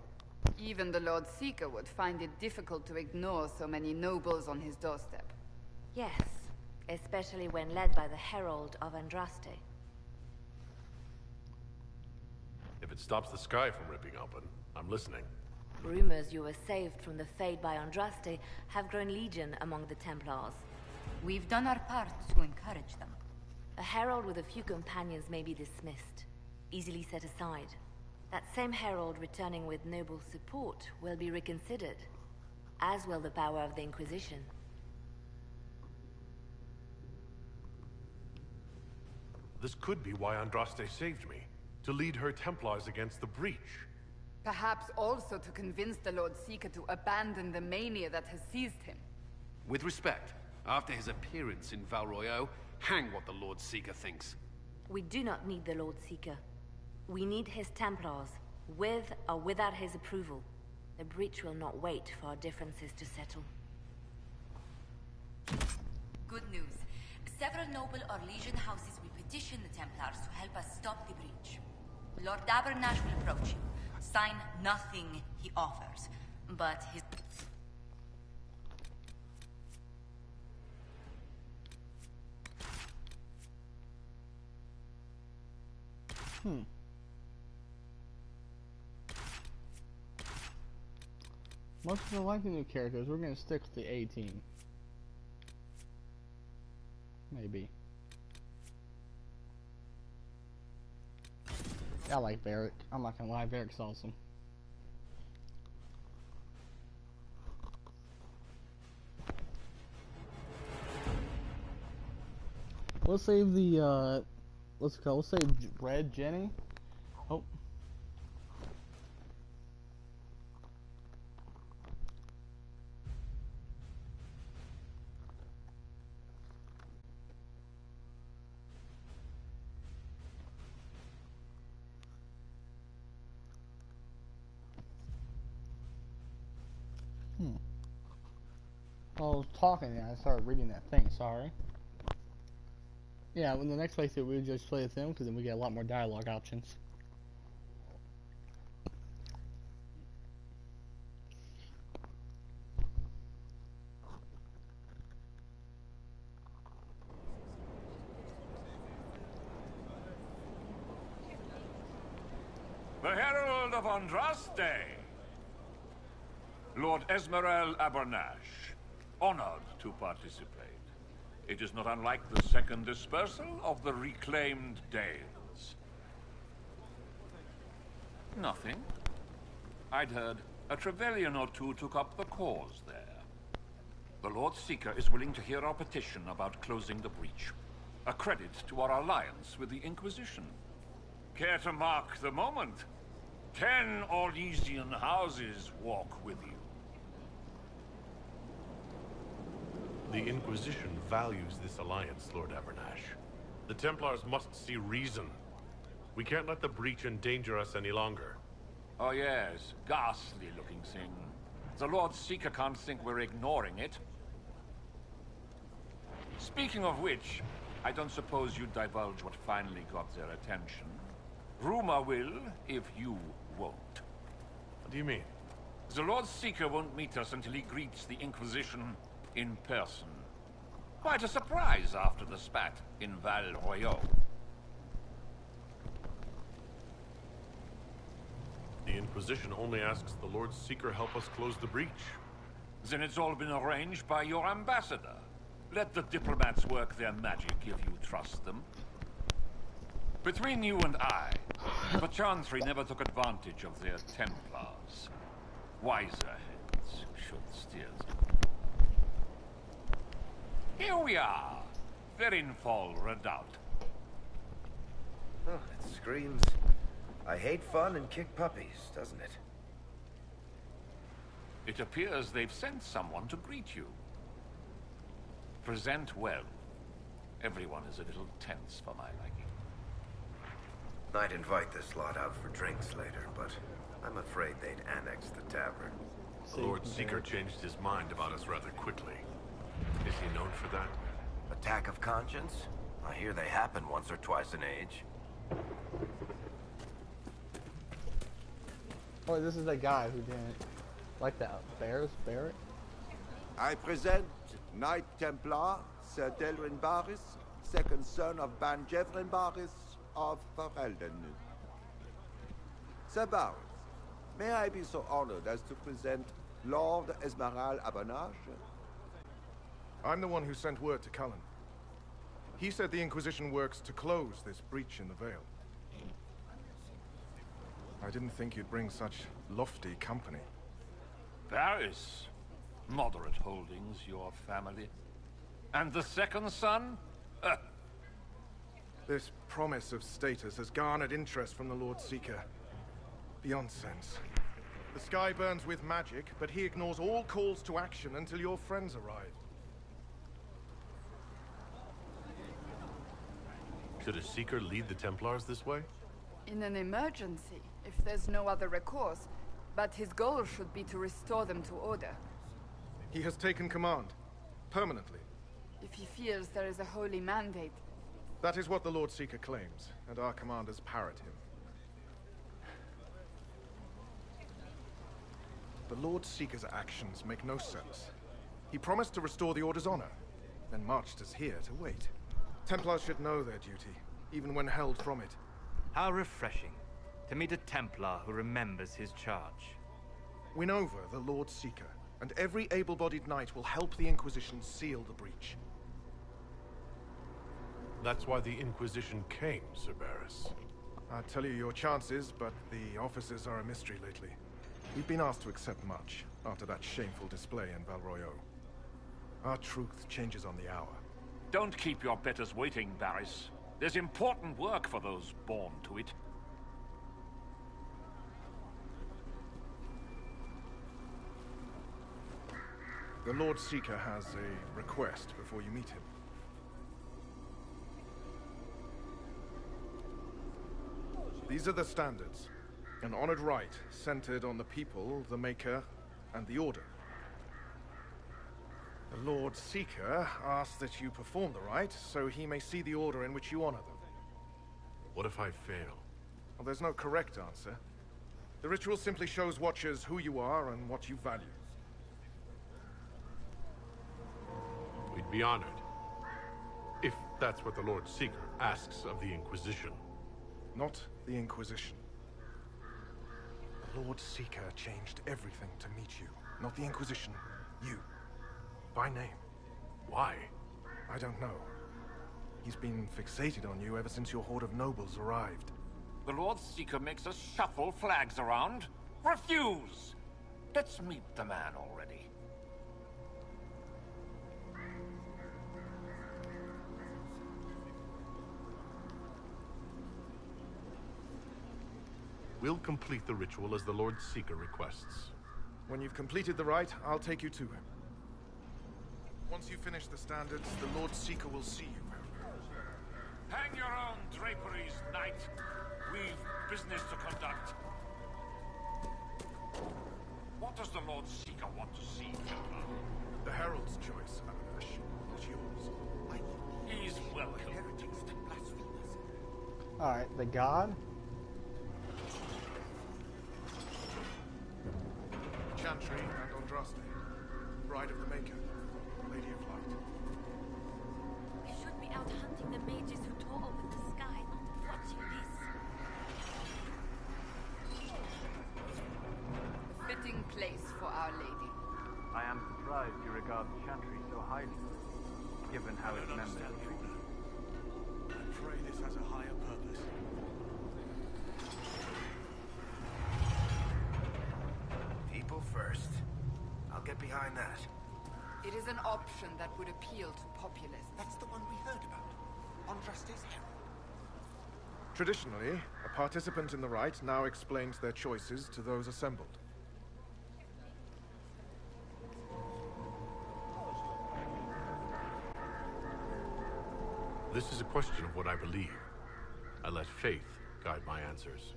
Even the Lord Seeker would find it difficult to ignore so many nobles on his doorstep. Yes, especially when led by the Herald of Andraste. If it stops the sky from ripping open, I'm listening. Rumors you were saved from the fate by Andraste have grown legion among the Templars. We've done our part to encourage them. A herald with a few companions may be dismissed, easily set aside. That same herald returning with noble support will be reconsidered, as will the power of the Inquisition. This could be why Andraste saved me, to lead her Templars against the breach. Perhaps also to convince the Lord Seeker to abandon the mania that has seized him. With respect, after his appearance in Val Royeaux, hang what the Lord Seeker thinks. We do not need the Lord Seeker. We need his Templars, with or without his approval. The breach will not wait for our differences to settle. Good news. Several noble Orlesian houses will petition the Templars to help us stop the breach. Lord Dabernash will approach you. Sign nothing he offers, but his... Much as I like the new characters, we're gonna stick with the A team. Maybe. I like Varric. I'm not gonna lie, Varric's awesome. Let's save the, let's save Red Jenny. Oh. I was talking and I started reading that thing, sorry. Yeah, in the next playthrough we would just play with them because then we get a lot more dialogue options. The Herald of Andraste! Lord Esmerel Abernash, honored to participate. It is not unlike the second dispersal of the reclaimed Dales. Nothing. I'd heard a Trevelyan or two took up the cause there. The Lord Seeker is willing to hear our petition about closing the breach. A credit to our alliance with the Inquisition. Care to mark the moment? 10 Orlesian houses walk with you. The Inquisition values this alliance, Lord Abernash. The Templars must see reason. We can't let the breach endanger us any longer. Oh yes, ghastly-looking thing. The Lord Seeker can't think we're ignoring it. Speaking of which, I don't suppose you'd divulge what finally got their attention. Rumor will, if you won't. What do you mean? The Lord Seeker won't meet us until he greets the Inquisition in person. Quite a surprise after the spat in Val Royaux. The Inquisition only asks the Lord Seeker help us close the breach. Then it's all been arranged by your ambassador. Let the diplomats work their magic if you trust them. Between you and I, the Chantry never took advantage of their Templars. Wiser heads should steer them. Here we are, Verinfall Redoubt. Oh, it screams, I hate fun and kick puppies, doesn't it? It appears they've sent someone to greet you. Present well. Everyone is a little tense for my liking. I'd invite this lot out for drinks later, but I'm afraid they'd annex the tavern. The Lord Seeker changed his mind about us rather quickly. Is he known for that? Attack of conscience? I hear they happen once or twice an age. Oh, this is the guy who didn't like that. Barrett? I present Knight Templar, Sir Delrin Barris, second son of Ban Jevrin Barris of Ferelden. Sir Barris, may I be so honored as to present Lord Esmerel Abernash? I'm the one who sent word to Cullen. He said the Inquisition works to close this breach in the Vale. I didn't think you'd bring such lofty company. Barris. Moderate holdings, your family. And the second son? This promise of status has garnered interest from the Lord Seeker. Beyond sense. The sky burns with magic, but he ignores all calls to action until your friends arrive. Should a Seeker lead the Templars this way? In an emergency, if there's no other recourse. But his goal should be to restore them to order. He has taken command. Permanently. If he feels there is a holy mandate. That is what the Lord Seeker claims, and our commanders parrot him. The Lord Seeker's actions make no sense. He promised to restore the Order's honor, then marched us here to wait. Templars should know their duty, even when held from it. How refreshing to meet a Templar who remembers his charge. Win over the Lord Seeker, and every able-bodied knight will help the Inquisition seal the breach. That's why the Inquisition came, Sir Barris. I'd tell you your chances, but the officers are a mystery lately. We've been asked to accept much after that shameful display in Valroyo. Our truth changes on the hour. Don't keep your betters waiting, Barris. There's important work for those born to it. The Lord Seeker has a request before you meet him. These are the standards. An honored right centered on the people, the Maker, and the Order. The Lord Seeker asks that you perform the rite so he may see the order in which you honor them. What if I fail? Well, there's no correct answer. The ritual simply shows Watchers who you are and what you value. We'd be honored. If that's what the Lord Seeker asks of the Inquisition. Not the Inquisition. The Lord Seeker changed everything to meet you. Not the Inquisition. You. By name. Why? I don't know. He's been fixated on you ever since your horde of nobles arrived. The Lord Seeker makes us shuffle flags around. Refuse! Let's meet the man already. We'll complete the ritual as the Lord Seeker requests. When you've completed the rite, I'll take you to him. Once you finish the standards, the Lord Seeker will see you. Hang your own draperies, knight. We've business to conduct. What does the Lord Seeker want to see, Templar? The Herald's choice, Abernash, not yours. He's welcome. Heretics and blasphemers. Alright, the god? Chantry and Andraste, Bride of the Maker, Lady of Light. We should be out hunting the mages who tore open the sky, not watching this. A fitting place for Our Lady. I am surprised you regard the Chantry so highly, given how its members are treated. I pray this has a higher purpose. People first. I'll get behind that. It is an option that would appeal to populists. That's the one we heard about. Andraste's Herald. Traditionally, a participant in the rite now explains their choices to those assembled. This is a question of what I believe. I let faith guide my answers.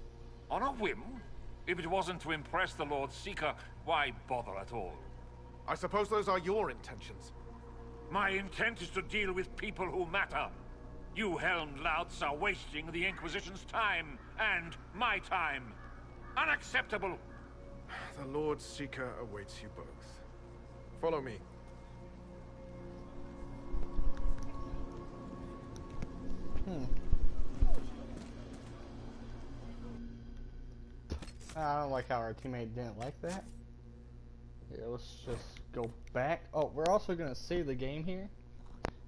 On a whim? If it wasn't to impress the Lord Seeker, why bother at all? I suppose those are your intentions. My intent is to deal with people who matter. You helmed louts are wasting the Inquisition's time, and my time. Unacceptable! The Lord Seeker awaits you both. Follow me. I don't like how our teammate didn't like that. Here, let's just go back. Oh, we're also gonna save the game here,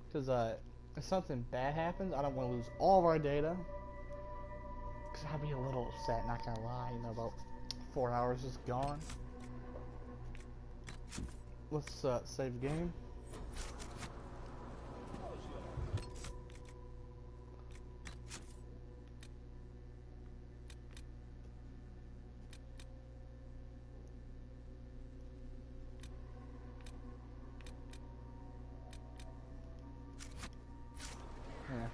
because if something bad happens, I don't want to lose all of our data. Because I'd be a little upset, not gonna lie. You know, about 4 hours is gone. Let's save the game. Yeah.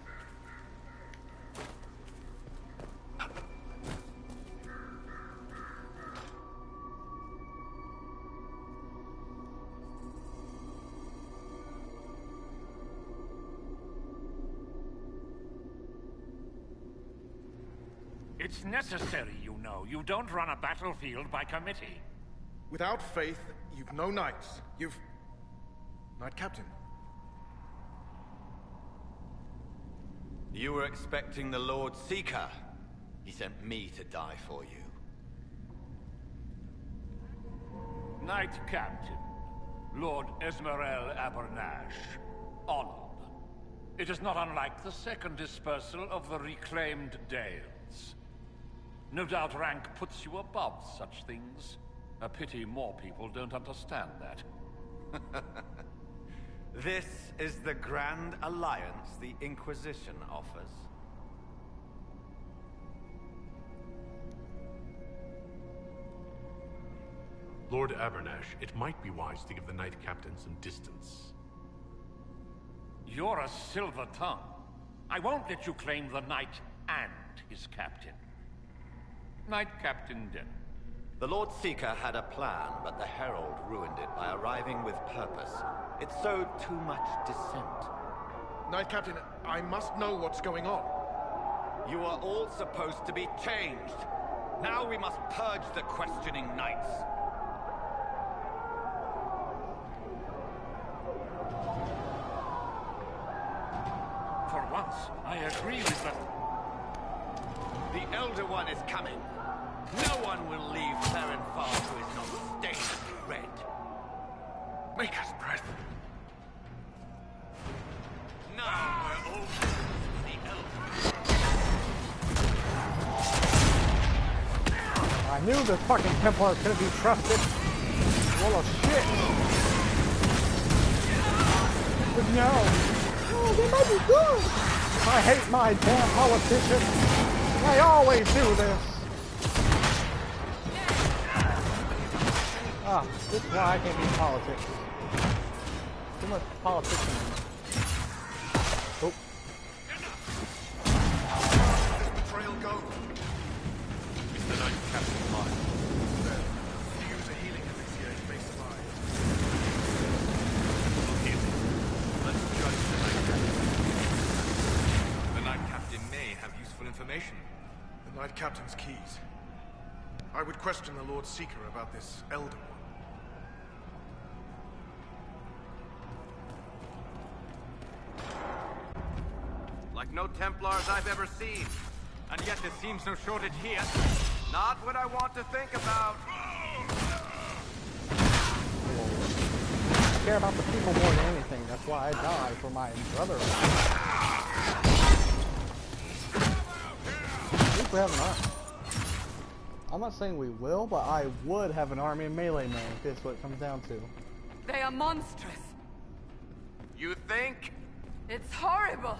It's necessary, you know. You don't run a battlefield by committee. Without faith, you've no knights. You've... Knight Captain. You were expecting the Lord Seeker. He sent me to die for you. Knight Captain, Lord Esmerel Abernash, honored. It is not unlike the second dispersal of the reclaimed Dales. No doubt rank puts you above such things. A pity more people don't understand that. This is the grand alliance the Inquisition offers. Lord Abernash, it might be wise to give the Knight Captain some distance. You're a silver tongue. I won't let you claim the Knight and his captain. Knight Captain Denham. The Lord Seeker had a plan, but the Herald ruined it by arriving with purpose. It sowed too much dissent. Knight Captain, I must know what's going on. You are all supposed to be changed. Now we must purge the questioning knights. For once, I agree with them. The Elder One is coming. No one will leave Clarenfar who is not stained red. Make us breath. Now we're all the Elder. I knew the fucking Templars couldn't be trusted. Full of shit. But no. Oh, they might be good. I hate my damn politicians. They always do this. Ah, this is why I can't be in politics. Too much politics in me. Oh. Where does the trail go? It's the Knight Captain's line. Then, use a healing elixir to may survive. Okay, let's judge the Knight Captain. The Knight Captain may have useful information. The Knight Captain's keys. I would question the Lord Seeker about this Elder One. Like no Templars I've ever seen. And yet there seems no shortage here. Not what I want to think about. I care about the people more than anything. That's why I die for my brother. At least we have an army. I'm not saying we will, but I would have an army of melee men if that's what it comes down to. They are monstrous. You think? It's horrible.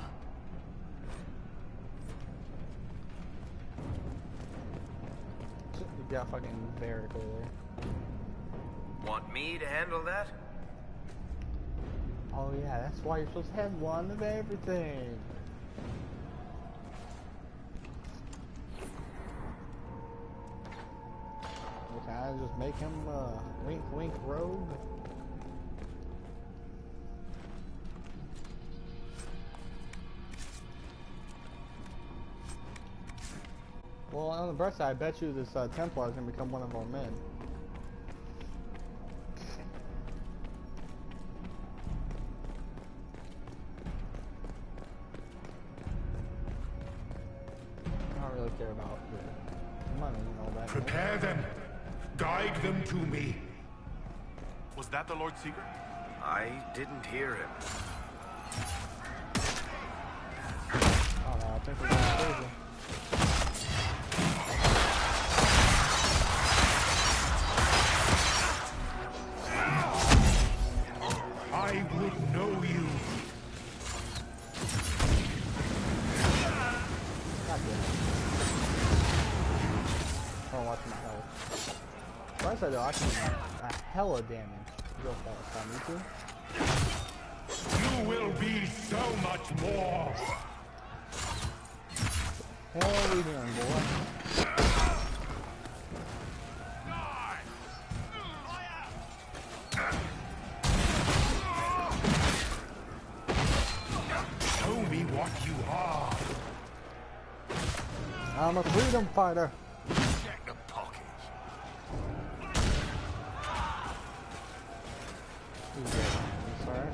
You got fucking very clearly. Want me to handle that? Oh yeah, that's why you're supposed to have one of everything. Can I just make him wink wink rogue? Well, on the bright side, I bet you this Templar is going to become one of our men. I don't really care about the money and all that. Prepare them. Guide them to me. Was that the Lord Seeker? I didn't hear him. Oh no, I think we're going crazy. I would know you. Oh, watch my health. Right side though, I can do a hella damage real fast. I need to. You will be so much more. Hell are we doing, boy? Show me what you are. I'm a freedom fighter. Check the pockets. Sorry.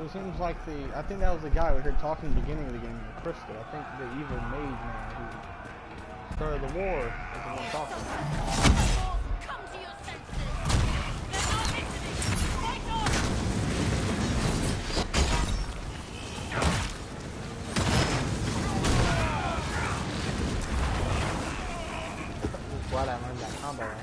So it seems like I think that was the guy we heard talking at the beginning of the game, the Crystal. I think the evil mage man who started the war is the one talking. Come to your senses! They're not listening! Fight on! Glad I learned that combo I had.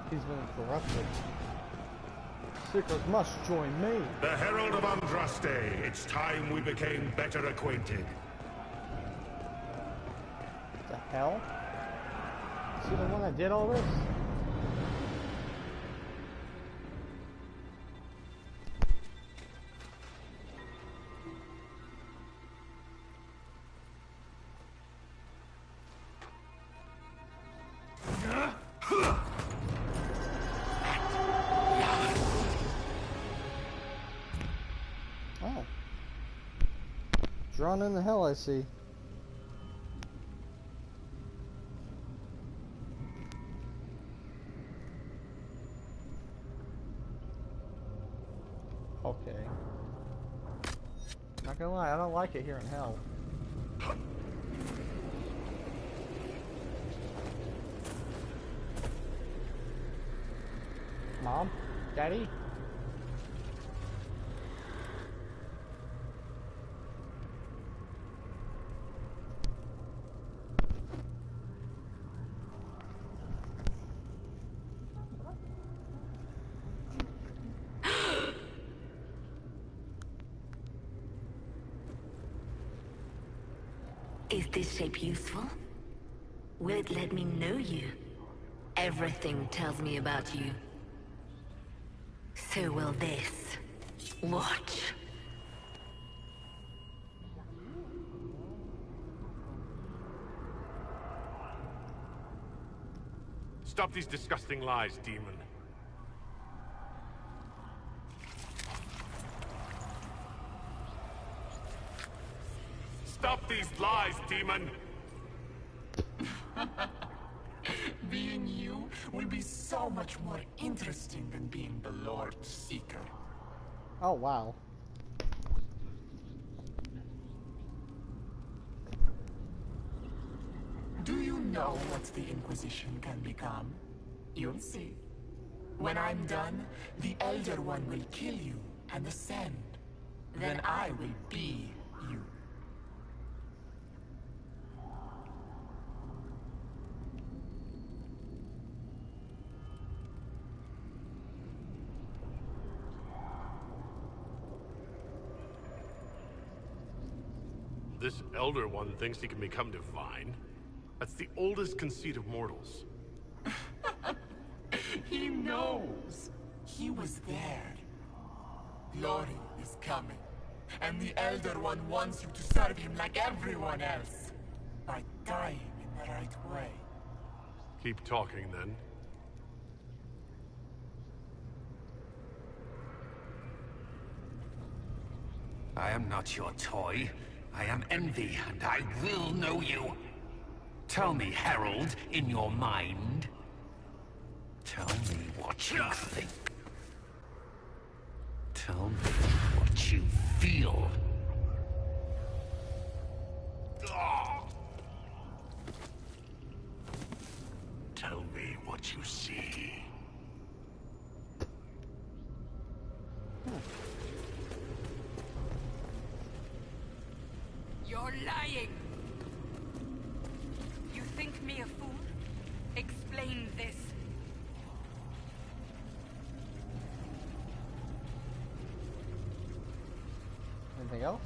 He's been corrupted. Seekers must join me. The Herald of Andraste. It's time we became better acquainted. The hell? Is he the one that did all this? Oh. Drawn in the hell, I see. Okay. Not gonna lie, I don't like it here in hell. Mom? Daddy? Is this shape useful? Will it let me know you? Everything tells me about you. So will this. Watch. Stop these disgusting lies, demon. Stop these lies, demon! Being you will be so much more interesting than being the Lord Seeker. Oh, wow. Do you know what the Inquisition can become? You'll see. When I'm done, the Elder One will kill you and ascend. Then I will be you. This Elder One thinks he can become divine? That's the oldest conceit of mortals. He knows. He was there. Glory is coming. And the Elder One wants you to serve him like everyone else. By dying in the right way. Keep talking, then. I am not your toy. I am Envy, and I will know you. Tell me, Herald, in your mind. Tell me what you think. Tell me what you feel. Tell me what you see. You're lying! You think me a fool? Explain this. Anything else?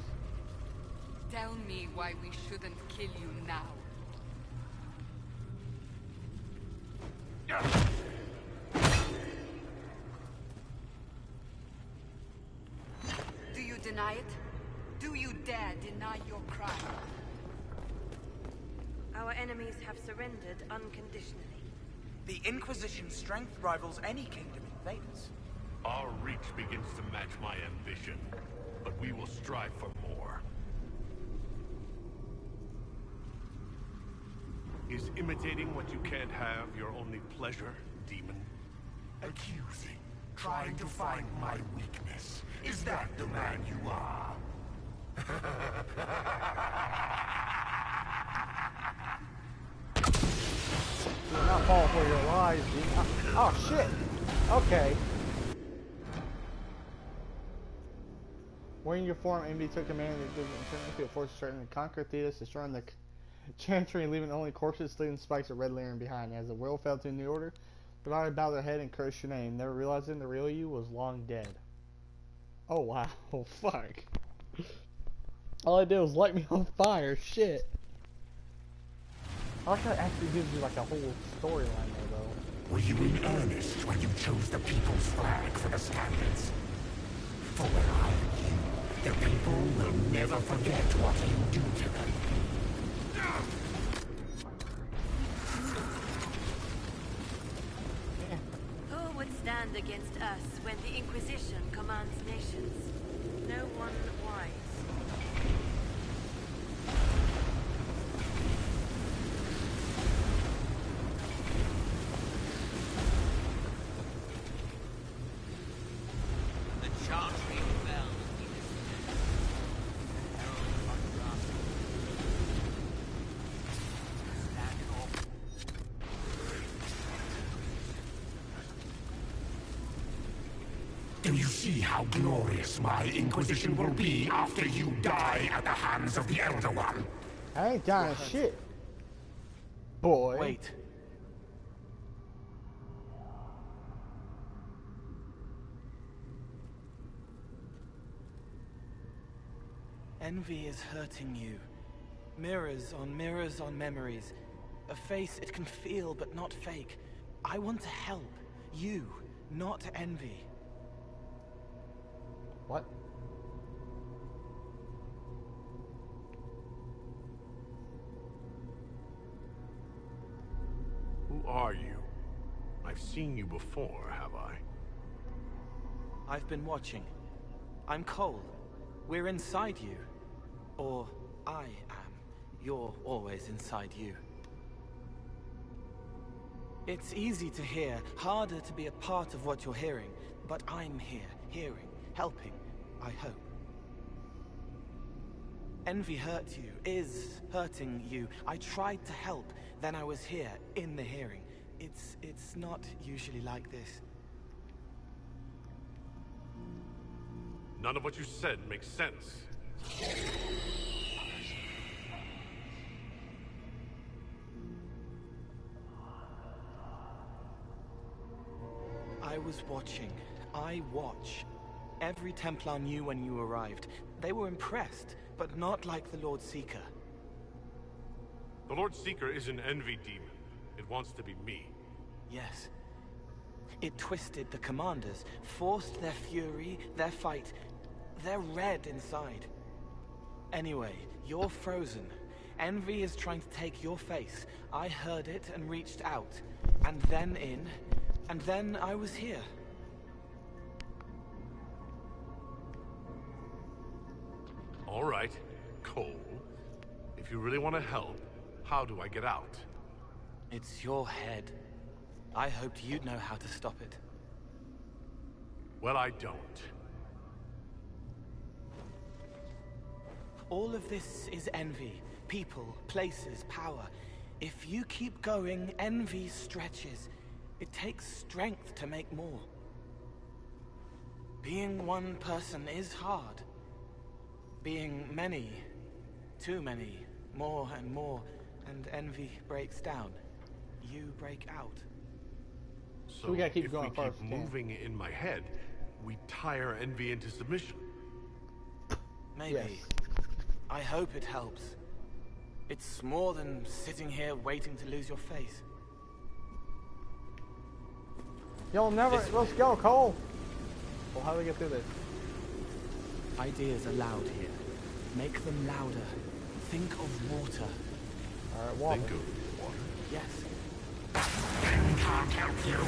Tell me why we shouldn't kill you now. Do you deny it? Do you dare deny your crime? Our enemies have surrendered unconditionally. The Inquisition's strength rivals any kingdom in Thedas. Our reach begins to match my ambition, but we will strive for more. Is imitating what you can't have your only pleasure, demon? Accusing, trying to find my weakness. Is that the man you are? Do not fall for your lies, demon. Oh shit! Okay. Wearing your form, Envy took command and turned into a force threatening to conquer Thedas, destroying the chantry and leaving only corpses, sleeping spikes of red lantern behind. As the world fell to a new order, but I bowed their head and cursed your name, never realizing the real you was long dead. Oh wow, oh fuck. All I did was light me on fire, shit. I like how it actually gives you like a whole storyline there though. Were you in earnest when you chose the people's flag for the standards? For where I am, the people will never forget what you do to them. Who would stand against us when the Inquisition commands nations? No one wise. Do you see how glorious my Inquisition will be after you die at the hands of the Elder One? I ain't dying shit. Boy. Wait. Envy is hurting you. Mirrors on memories. A face it can feel but not fake. I want to help. You, not envy. What? Who are you? I've seen you before, have I? I've been watching. I'm Cole. We're inside you. Or I am. You're always inside you. It's easy to hear, harder to be a part of what you're hearing. But I'm here, hearing, helping, I hope. Envy hurt you, is hurting you. I tried to help, then I was here, in the hearing. It's not usually like this. None of what you said makes sense. I was watching. I watch. Every Templar knew when you arrived. They were impressed, but not like the Lord Seeker. The Lord Seeker is an envy demon. It wants to be me. Yes. It twisted the commanders, forced their fury, their fight. They're red inside. Anyway, you're frozen. Envy is trying to take your face. I heard it and reached out. And then in. And then I was here. All right, Cole. If you really want to help, how do I get out? It's your head. I hoped you'd know how to stop it. Well, I don't. All of this is envy. People, places, power. If you keep going, envy stretches. It takes strength to make more. Being one person is hard. Being many, too many, more and more, and envy breaks down. You break out. So we gotta keep if going we first, keep moving in my head, we tire envy into submission. Maybe. Yes. I hope it helps. It's more than sitting here waiting to lose your face. You'll never. Let's go, Cole. Well, how do we get through this? Ideas are loud here. Make them louder. Think of water. Alright, water. Think of water. Yes. Then can't help you.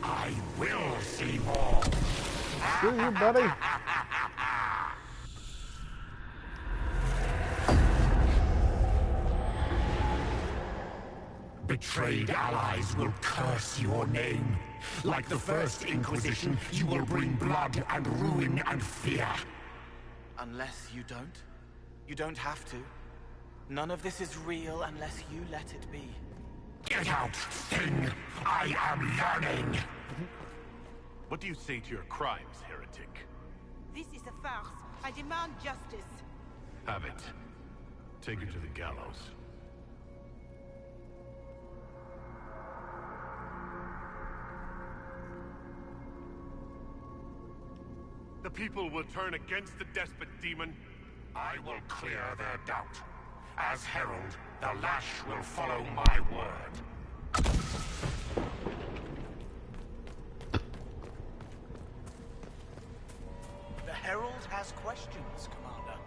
I will see more. Screw you, buddy. Betrayed allies will curse your name. Like the first Inquisition, you will bring blood and ruin and fear. Unless you don't. You don't have to. None of this is real unless you let it be. Get out, thing! I am learning! What do you say to your crimes, heretic? This is a farce. I demand justice. Have it. Take her to the gallows. The people will turn against the despot demon. I will clear their doubt. As herald, the lash will follow my word. The Herald has questions, Commander.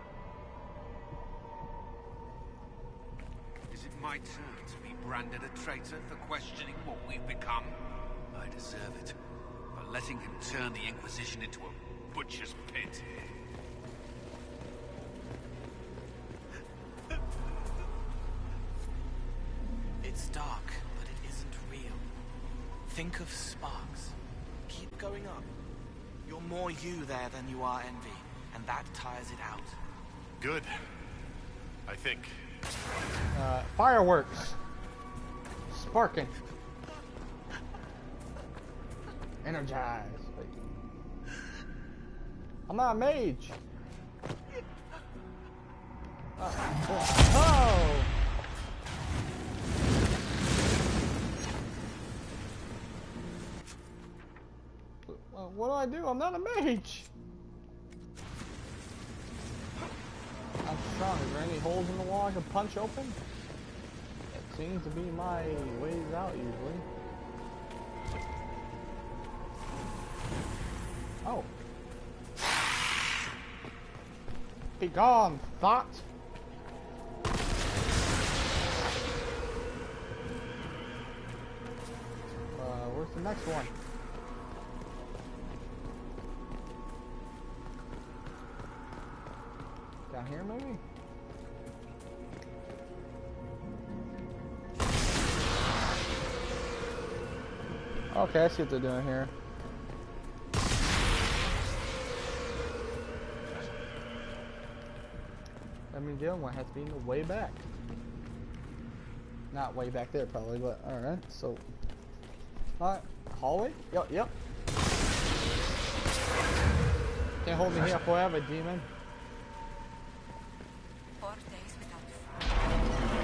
Is it my turn to be branded a traitor for questioning what we've become? I deserve it. For letting him turn the Inquisition into a butcher's pit. It's dark, but it isn't real. Think of sparks. Keep going up. You're more you there than you are Envy, and that tires it out. Good. I think. Fireworks. Sparking. Energize. I'm not a mage. Oh! What do? I'm not a mage. I'm strong. Is there any holes in the wall I can punch open? That seems to be my ways out usually. Oh. Be gone, thought. Where's the next one? Down here, maybe? Okay, I see what they're doing here. I mean, the other one has to be in the way back. Not way back there, probably, but alright, so. Alright, hallway? Yep. Can't hold me here forever, demon. 4 days without food.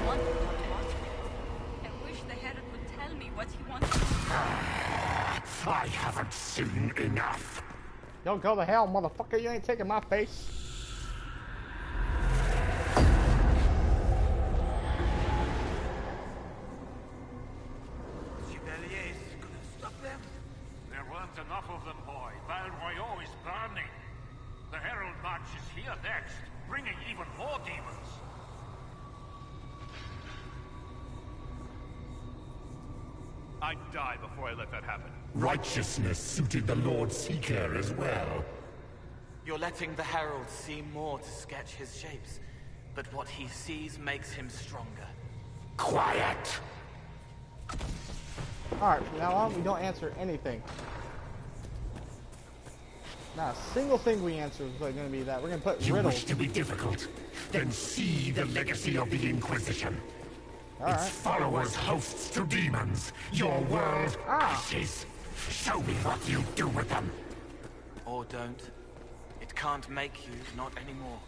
1 without water. I wish the Herald would tell me what he wants to do. I haven't seen enough. Don't go to hell, motherfucker. You ain't taking my face. There weren't enough of them, boy. Val Royaux is burning. The Herald March is here next, bringing even more demons. I'd die before I let that happen. Righteousness suited the Lord Seeker as well. You're letting the Herald see more to sketch his shapes, but what he sees makes him stronger. Quiet! Alright, from now on, we don't answer anything. Not a single thing we answer is going to be that. We're going to put You riddles. wish to be difficult? Then see the legacy of the Inquisition. Its followers hosts to demons. Your world ashes. Show me what you do with them. Or don't. It can't make you, not anymore.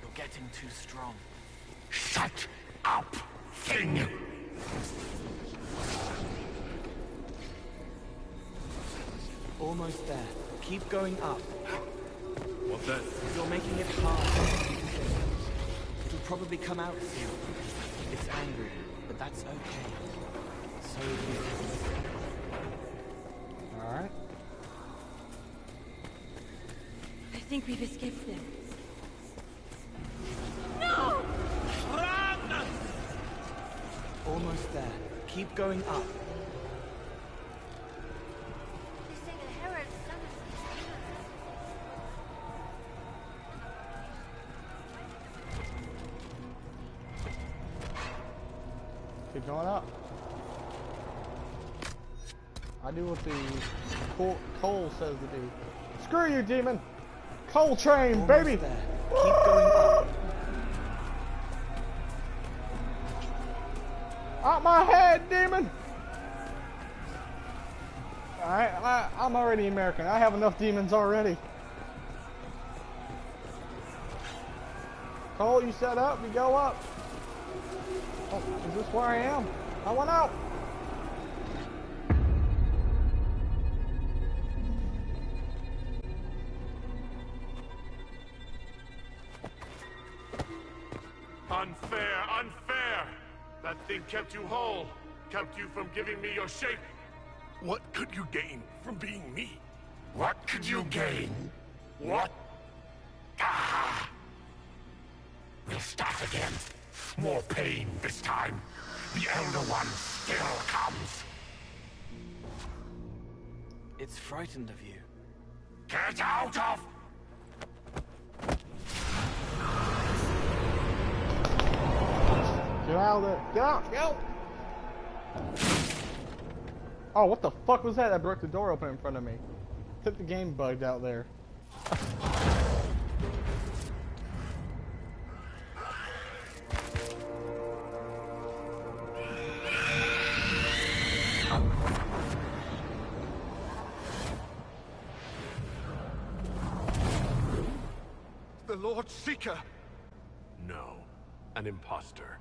You're getting too strong. Shut up, thing! Almost there. Keep going up. What's that? You're making it hard. probably come out soon. It's angry, but that's okay. So it is. Alright. I think we've escaped them. No! Run! Almost there. Keep going up. They say the Herald summons Keep going up. I do what the Cole says to do. Screw you, demon! Coal train, almost baby! There. Keep going up. Out my head, demon! Alright, I'm already American. I have enough demons already. Cole, you set up, you go up. Oh, is this where I am? I went out. Unfair, unfair! That thing kept you whole, kept you from giving me your shape. What could you gain from being me? What could you gain? What? Ah! We'll start again. More pain this time. The Elder One still comes. It's frightened of you. Get out of... Get out of there. Get out, get out! Oh, what the fuck was that? I broke the door open in front of me. I think the game bugged out there. The Lord Seeker! No, an imposter.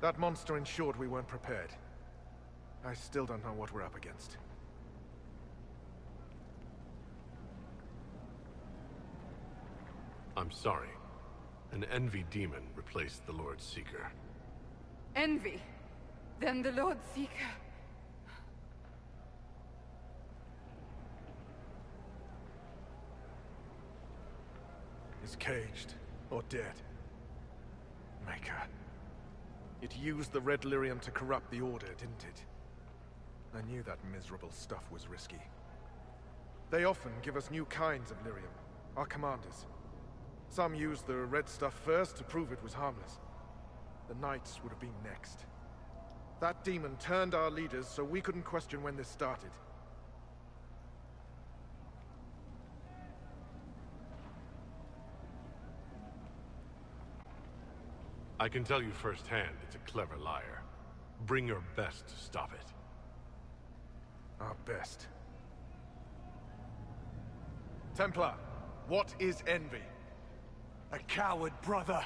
That monster ensured we weren't prepared. I still don't know what we're up against. I'm sorry. An envy demon replaced the Lord Seeker. Envy? Then the Lord Seeker. Is caged or dead. Maker. It used the red lyrium to corrupt the Order, didn't it? I knew that miserable stuff was risky. They often give us new kinds of lyrium, our commanders. Some used the red stuff first to prove it was harmless. The Knights would have been next. That demon turned our leaders so we couldn't question when this started. I can tell you firsthand it's a clever liar. Bring your best to stop it. Our best. Templar, what is envy? A coward, brother.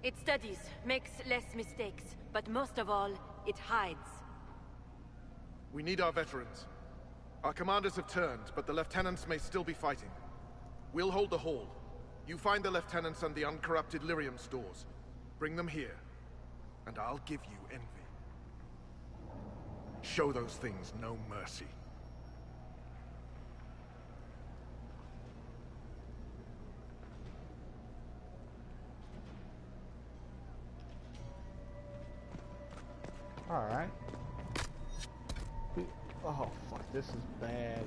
It studies, makes less mistakes, but most of all, it hides. We need our veterans. Our commanders have turned, but the lieutenants may still be fighting. We'll hold the hall. You find the lieutenants and the uncorrupted lyrium stores. Bring them here, and I'll give you envy. Show those things no mercy. Alright. Oh, fuck, this is bad.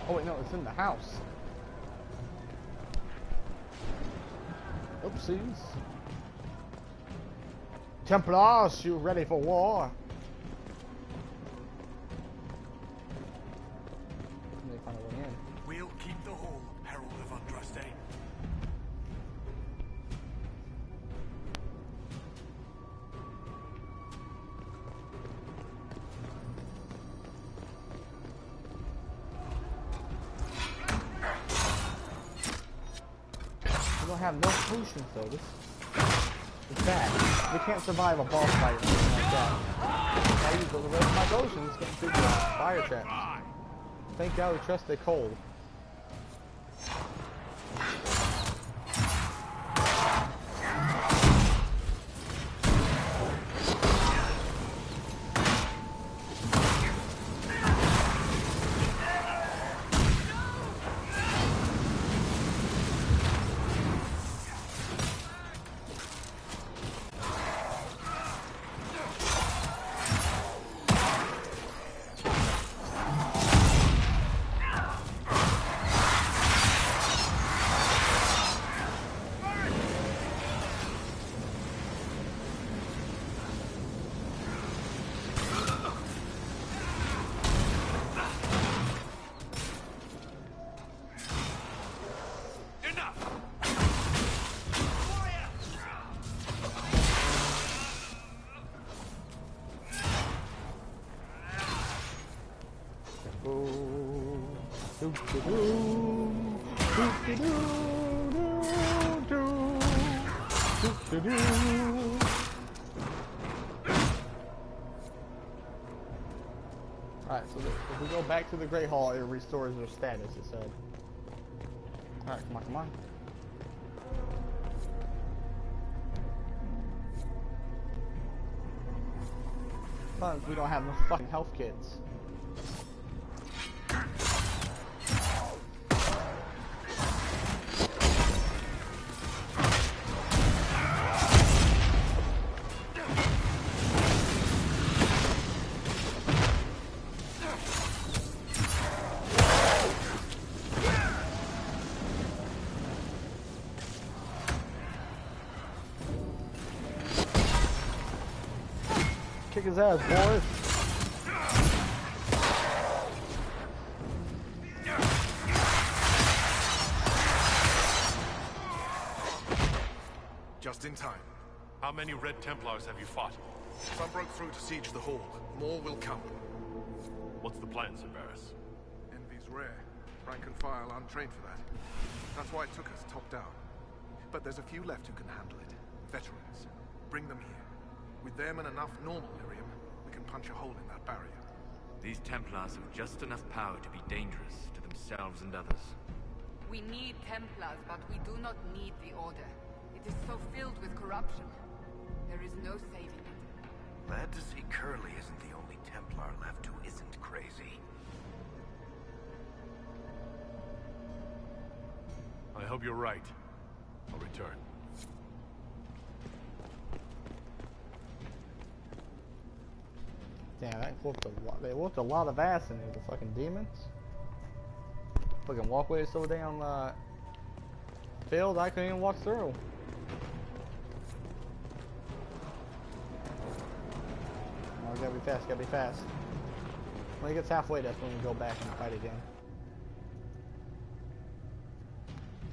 Oh wait, no, it's in the house. Oopsies. Templars, you ready for war? Let me find a way in. We'll keep the hall, Herald of Andraste. We don't have no potions though. This fat. We can't survive a boss fight or anything like that. I use the rest of my potions getting through the fire traps. Thank God we trusted Cole. Alright, so if we go back to the Great Hall, it restores their status, it said. Alright, come on, come on. Sometimes we don't have no fucking health kits. Kick his ass, boys. Just in time. How many Red Templars have you fought? Some broke through to siege the hall. More will come. What's the plan, Sir Varys? Envy's rare. Rank and file aren't trained for that. That's why it took us top down. But there's a few left who can handle it. Veterans. Bring them here. With them and enough normal lyrium, we can punch a hole in that barrier. These Templars have just enough power to be dangerous to themselves and others. We need Templars, but we do not need the Order. It is so filled with corruption. There is no saving it. Glad to see Curly isn't the only Templar left who isn't crazy. I hope you're right. I'll return. Damn, that whooped a lot. They whooped a lot of ass in here, the fucking demons. Fucking walkway is so damn filled, I couldn't even walk through. Oh, gotta be fast, gotta be fast. When it gets halfway, that's when we go back and fight again.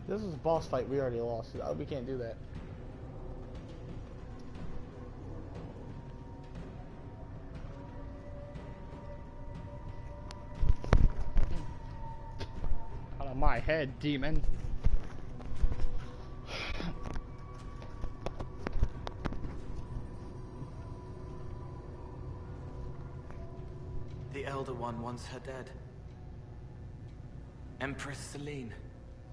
This is a boss fight we already lost. We can't do that. Out of my head, demon. The Elder One wants her dead. Empress Celine.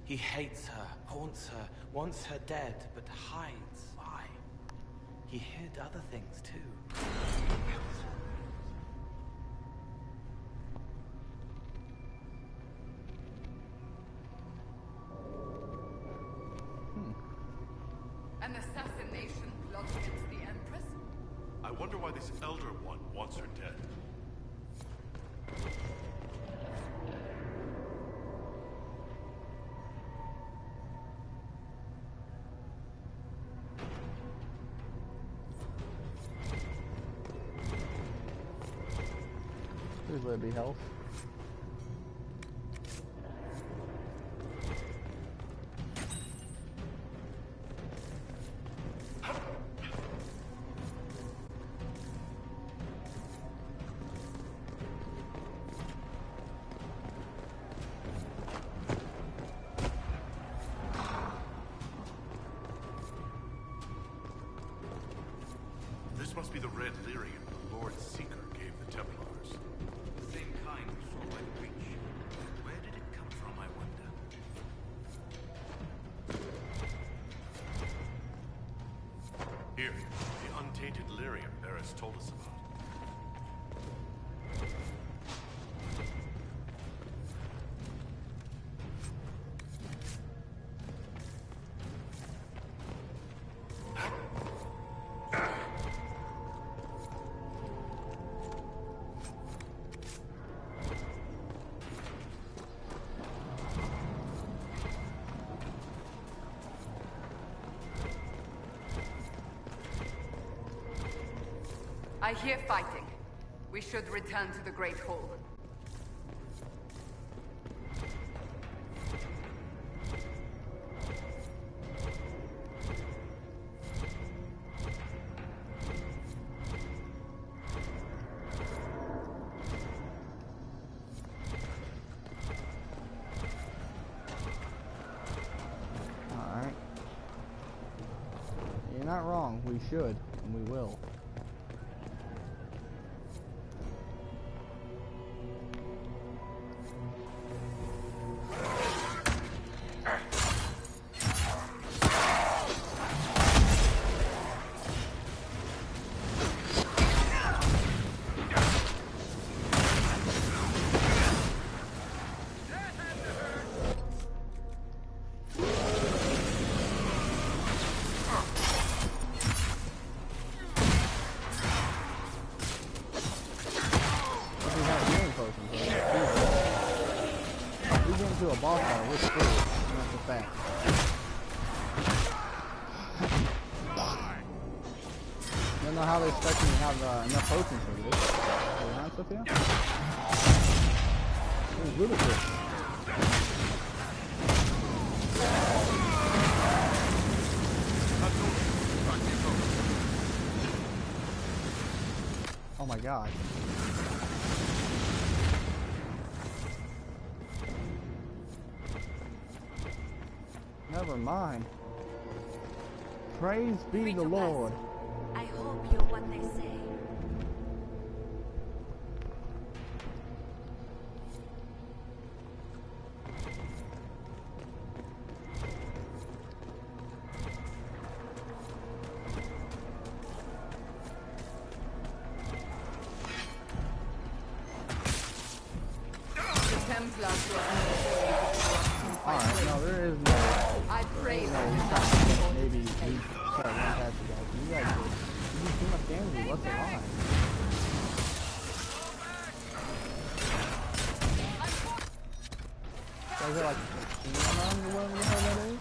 He hates her, haunts her, wants her dead, but hides. Why? He hid other things too. An assassination plot against the Empress? I wonder why this Elder One wants her dead. Please let it be health. must be the red lyrium the Lord Seeker gave the Templars. The same kind we saw by the breach. Where did it come from, I wonder? Here, the untainted lyrium Barris told us about. I hear fighting. We should return to the Great Hall. Alright. You're not wrong. We should, and we will. To a boss battle, we're screwed. That's a fact. I don't know how they expect me to have enough potions for this. To be honest with you, it's ludicrous. Oh my god. Never mind. Praise be the Lord. I hope you're what they say. The Templars were Alright, no, there is no. I pray maybe we start one past you guys. You guys do too much damage. What's the line? You guys are like, or whatever the hell that is?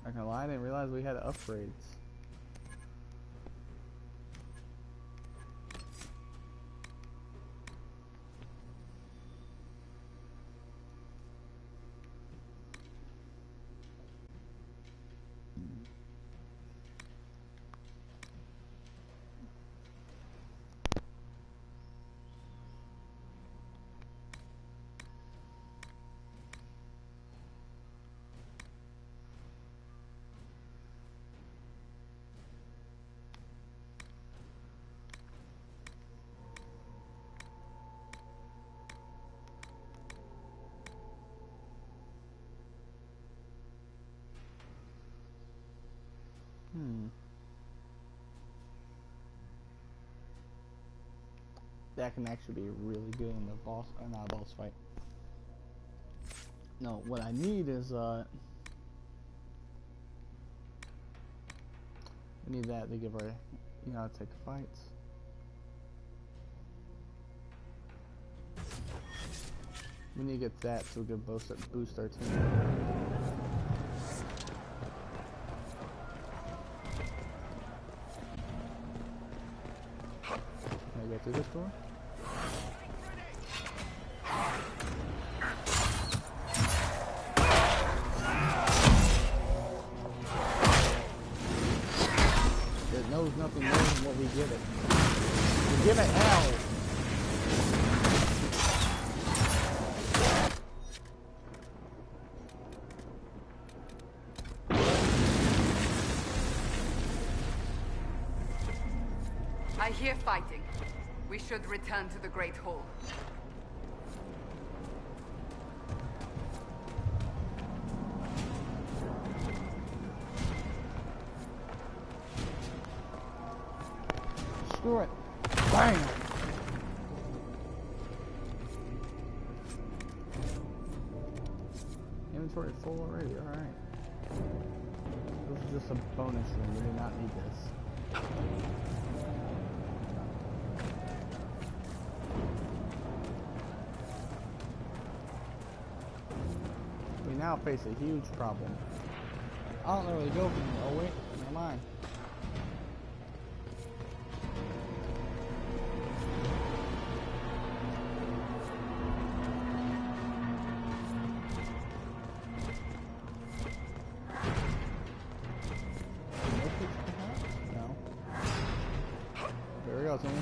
Not gonna lie, I didn't realize we had upgrades. That can actually be really good in the boss, not a boss fight. No, what I need is we need that to give her, you know, take the fights. We need to get that so we can boost our team. Can I go through this door? It knows nothing more than what we give it. We give it hell. I hear fighting. We should return to the Great Hall. Screw it. Bang! Inventory full already, alright. This is just a bonus room, we do not need this. We now face a huge problem. I don't know where to go from here. Oh wait, never mind. No. There we go, Timmy.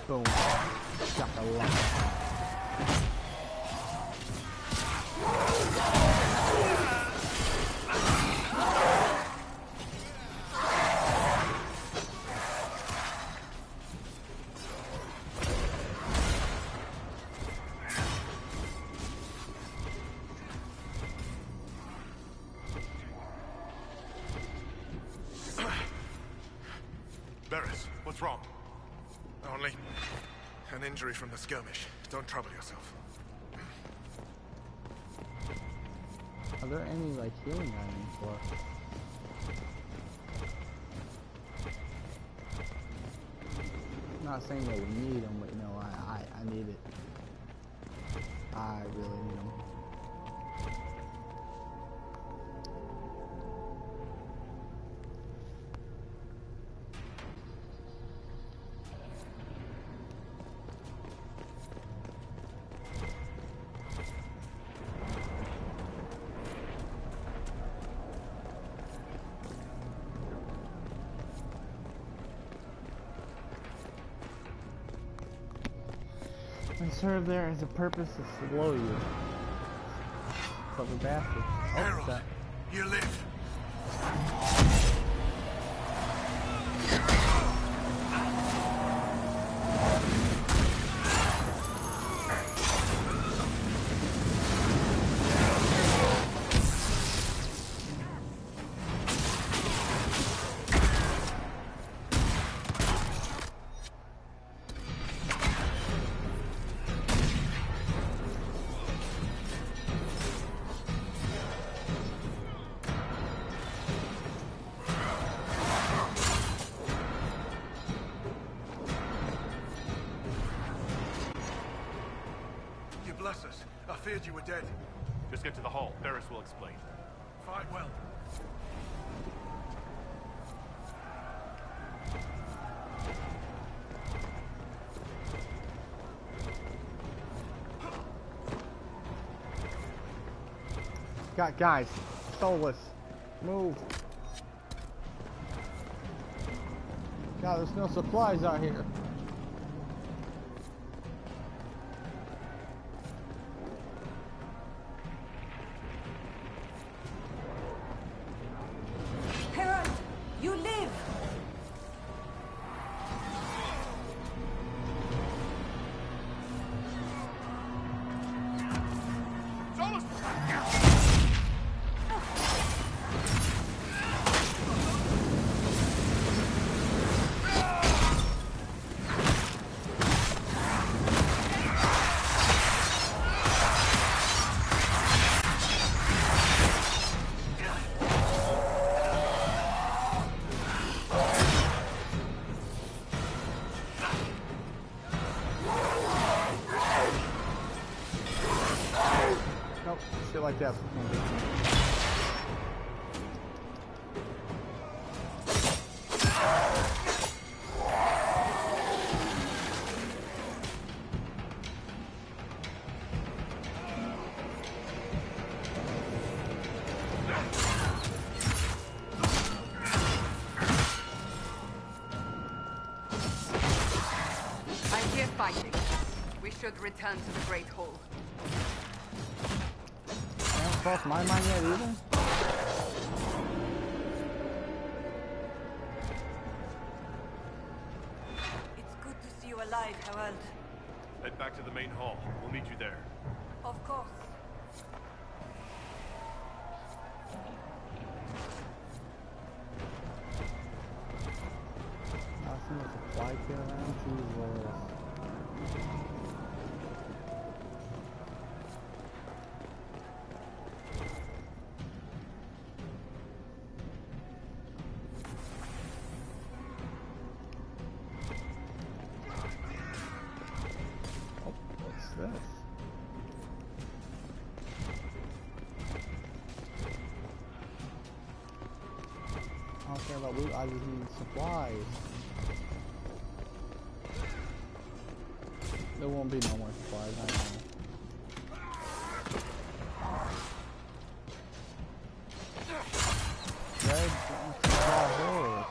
Boom. Got the lock. Barris, what's wrong? Only an injury from the skirmish. Don't trouble yourself. Are there any, like, healing items left? I'm not saying that we need them, but, you know, I need it. I really need them. And serve there as a purpose to slow you. Clever bastard. Oh, Harold, you live. Bless us. I feared you were dead. Just get to the hall. Barris will explain. Fight well. Guys, soulless. Move. God, there's no supplies out here. like that's what's gonna be. I hear fighting. We should return to the Great Hall. Can't cross my mind yet either. It's good to see you alive, Harold. Head back to the main hall. We'll meet you there. Of course. Nothing with supply kit around. Jesus. Oh, what's this? I don't care about loot, I just need supplies. There won't be no more supplies, I know. Red supply horse.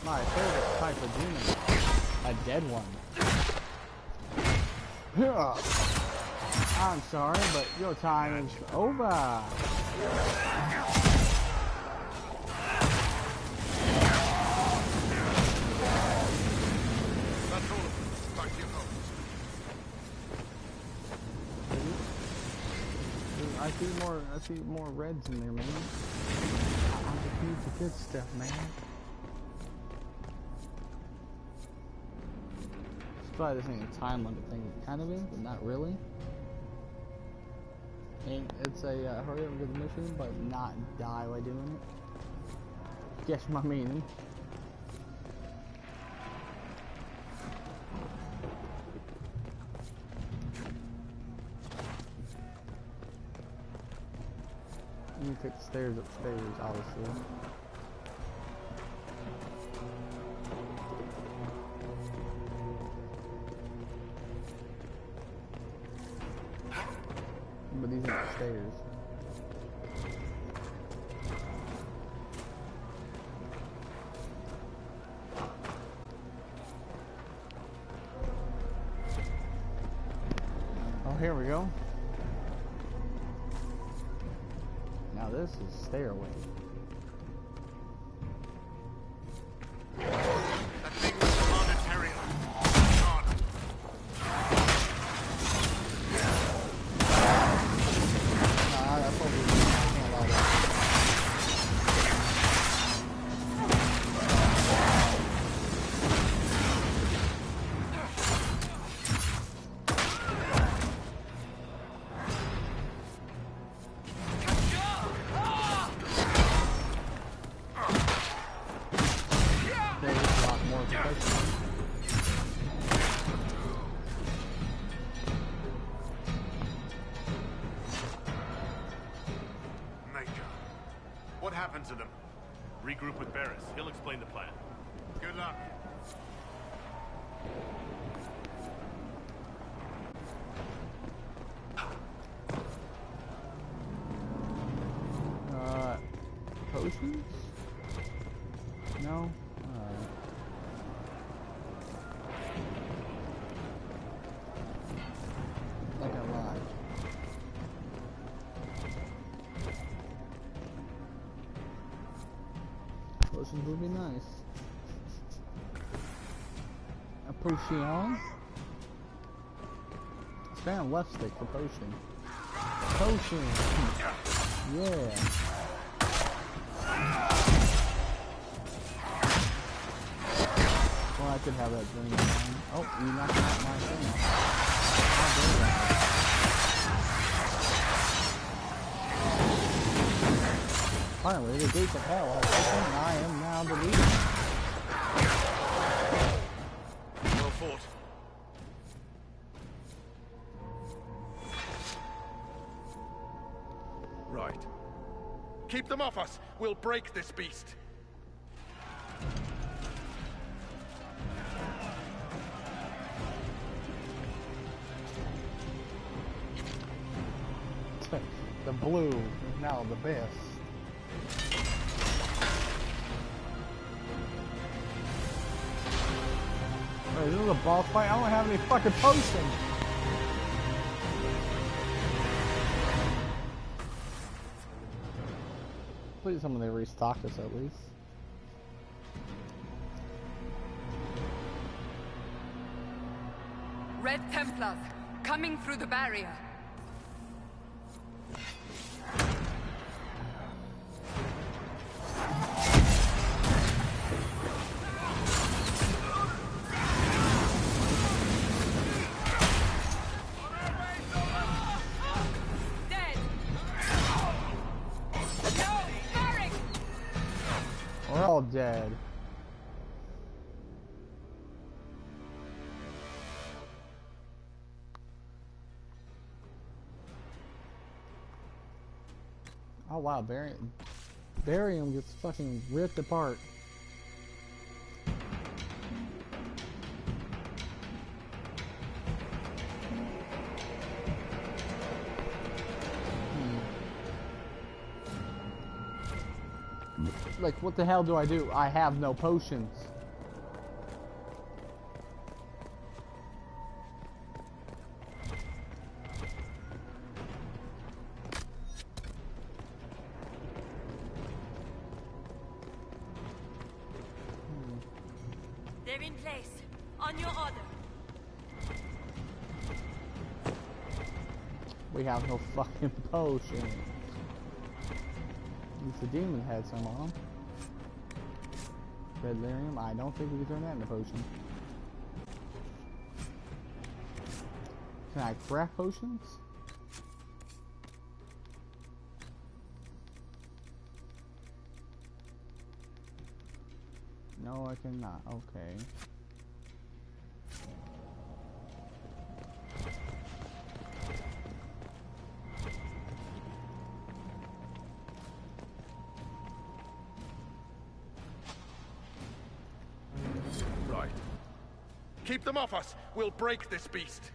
My favorite type of demon. A dead one. I'm sorry, but your time is over. I see more reds in there, man. I just need the good stuff, man. Let's try this ain't a time limit thing. It kind of is, but not really. And it's a hurry up and get the mission, but not die while doing it. Guess my meaning. You take the stairs upstairs, obviously. But these are the stairs. Oh, here we go. Now this is stairway. That thing was planetary. God. Nah, I probably can't allow that. What happened to them? Regroup with Barris. He'll explain the plan. Good luck. Potions? No? Alright. Like I lied. Potions would be nice. A potion? Spam left stick for potion. Potion! Yeah. Well, I could have that dream. Oh, you knocked out my thing. How dare that? Finally, the gates of hell have opened, and I am now the leader. Well fought. Keep them off us. We'll break this beast. The blue is now the best. Wait, this is a boss fight? I don't have any fucking potions! Please tell me they restock us at least. Red Templars, coming through the barrier. We're all dead. Oh wow, Barium gets fucking ripped apart. Like, what the hell do? I have no potions. They're in place. On your order. We have no fucking potion. At least the demon had some on him. Red lyrium, I don't think we can turn that into potion. Can I craft potions? No, I cannot. Okay. Right. Keep them off us. We'll break this beast.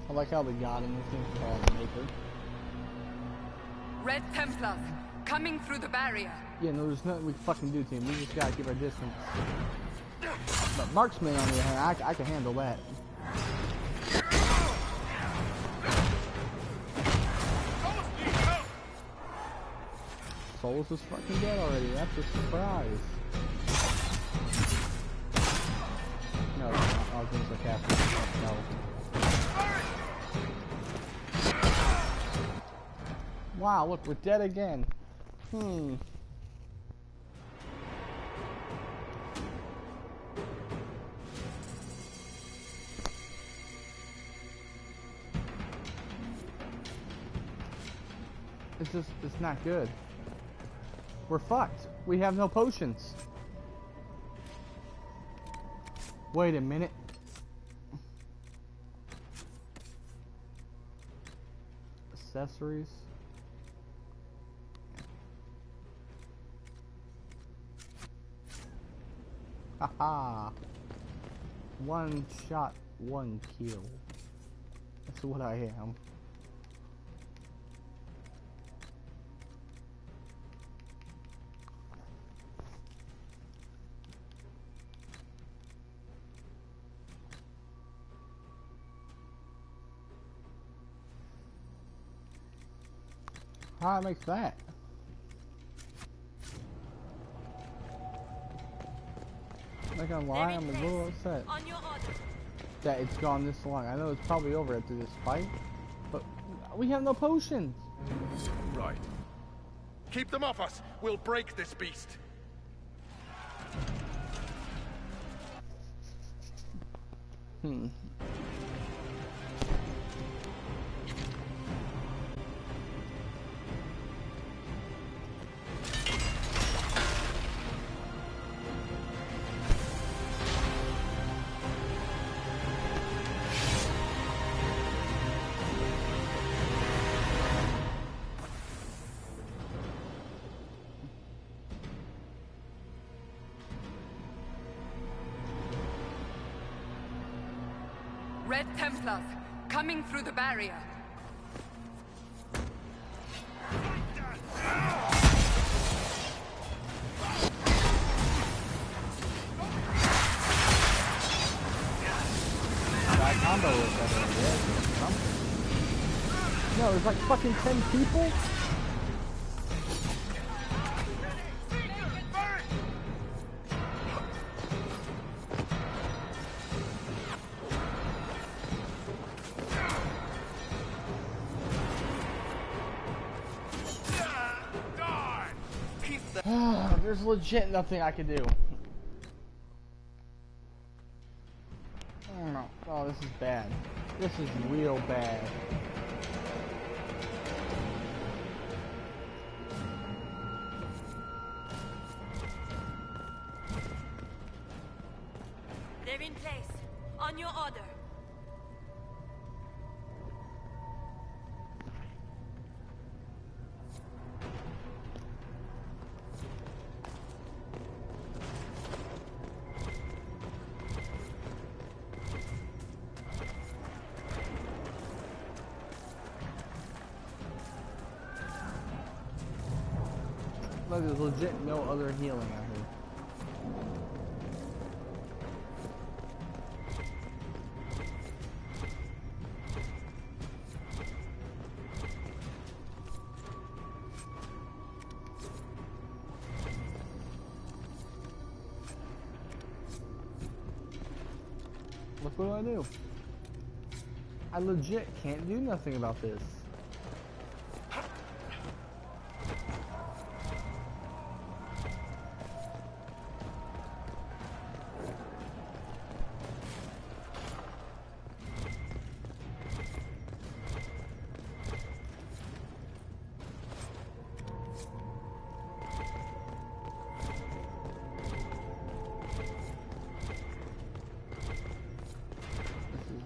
I like how the god in this thing is called the Maker. Red Templars, coming through the barrier. Yeah, no, there's nothing we can fucking do to him. We just gotta keep our distance. But Marksman, on the other hand, I can handle that. Souls is fucking dead already. That's a surprise. No, I was being sarcastic. No. Wow, look, we're dead again. It's not good. We're fucked. We have no potions. Wait a minute. Accessories. Haha. One shot, one kill. That's what I am. How do I make that? Not gonna lie, I'm a little upset that it's gone this long. I know it's probably over after this fight, but We have no potions. Right. Keep them off us. We'll break this beast. Red Templars, coming through the barrier. That combo was better. No, there's like fucking 10 people? There's legit nothing I can do. I don't know. Oh, this is bad. This is real bad. They're in place. On your order. Like there's legit no other healing out here. Look what I do. I legit can't do nothing about this.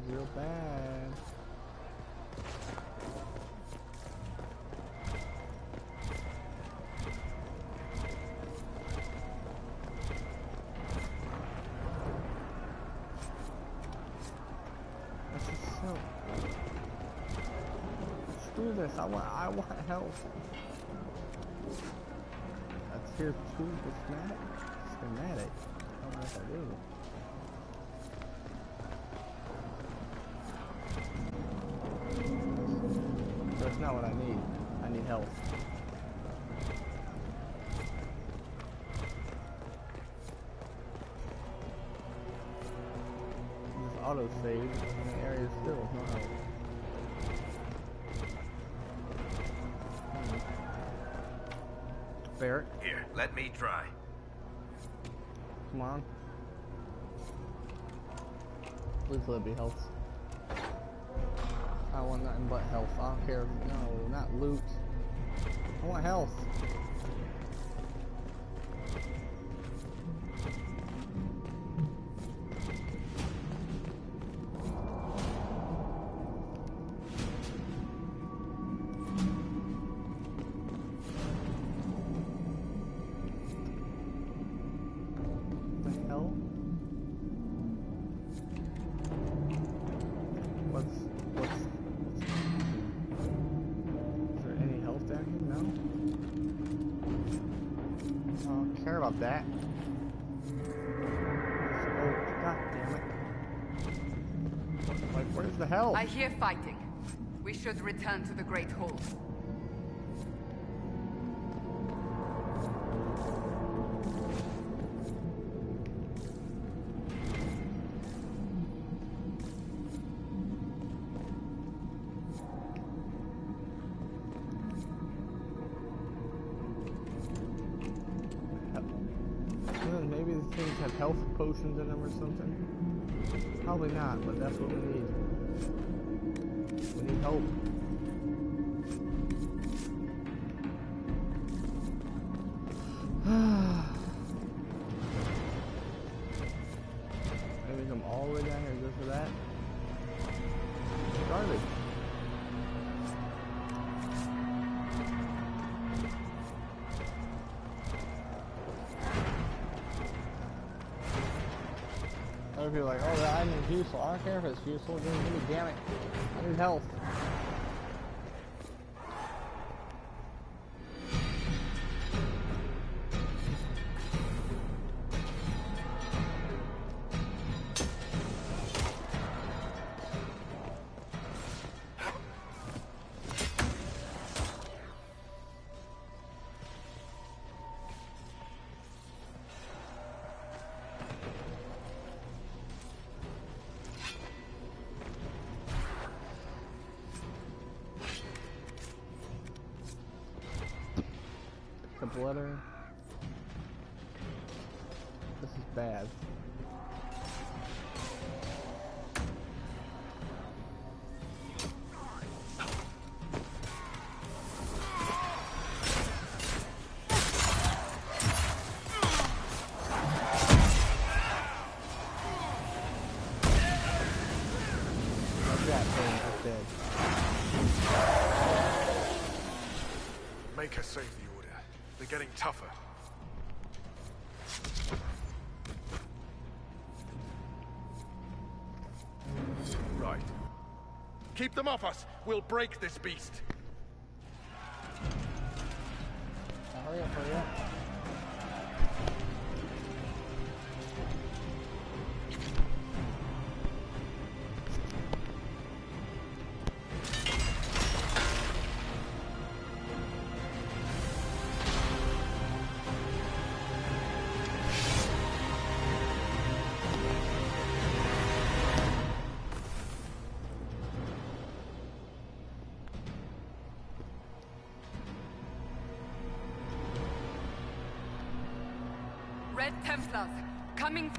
Real bad. This is so. Screw this. I want help. That's here too. Schematic. I don't know if I do. That's not what I need. I need health. Just auto save in the area still. No health. Barrett. Here, let me try. Come on. Please let it be health. I want nothing but health. I don't care. No, not loot. I want health. What the hell? What's is there any health down here? No? I don't care about that. Oh, god damn it. Like, where's the health? I hear fighting. We should return to the Great Hall. have health potions in them or something? Probably not, but that's what we need. We need hope. Maybe come all the way down here just for that. Garbage. Other people are like, oh, that item is useful. I don't care if it's useful. Give me, damn it. I need health. Letter. This is bad. That thing is dead. Make her save the order. They're getting tougher. Right. Keep them off us! We'll break this beast! Hurry up, hurry up. Red Templars, coming...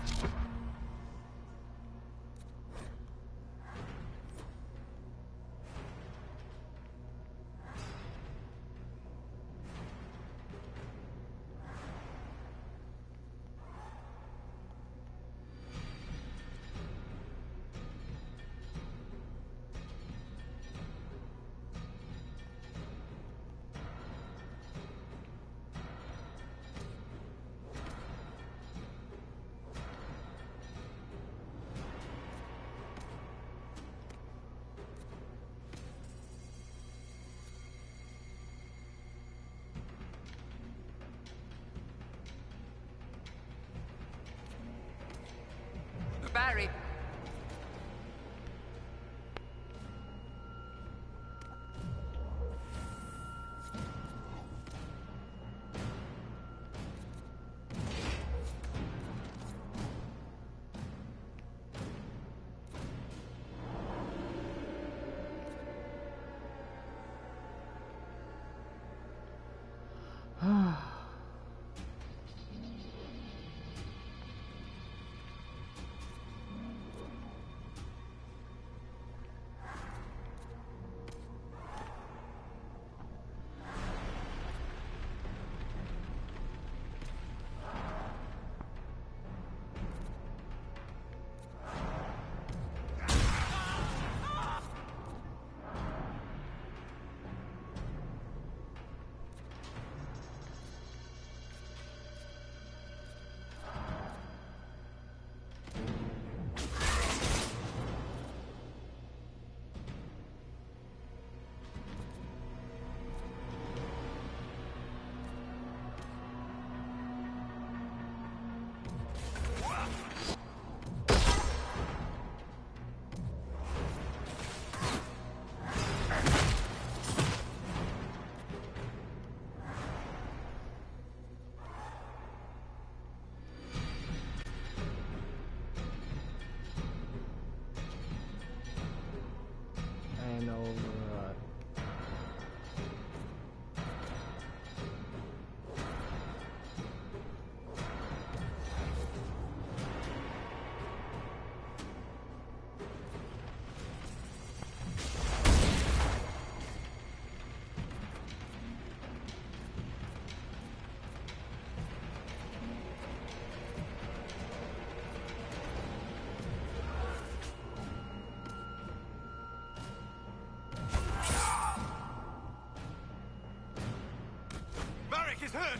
He's hurt!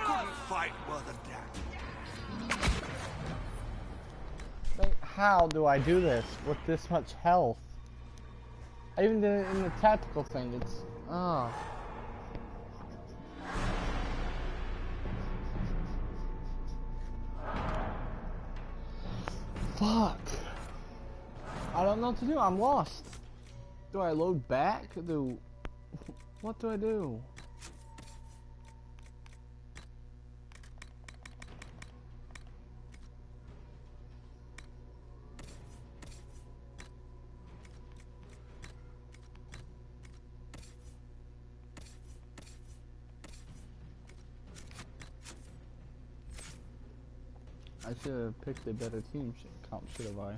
Couldn't fight worth a damn. Like, how do I do this with this much health? I even did it in the tactical thing. It's fuck. I don't know what to do. I'm lost. Do I load back? What do I do? I should have picked a better team count, should have I?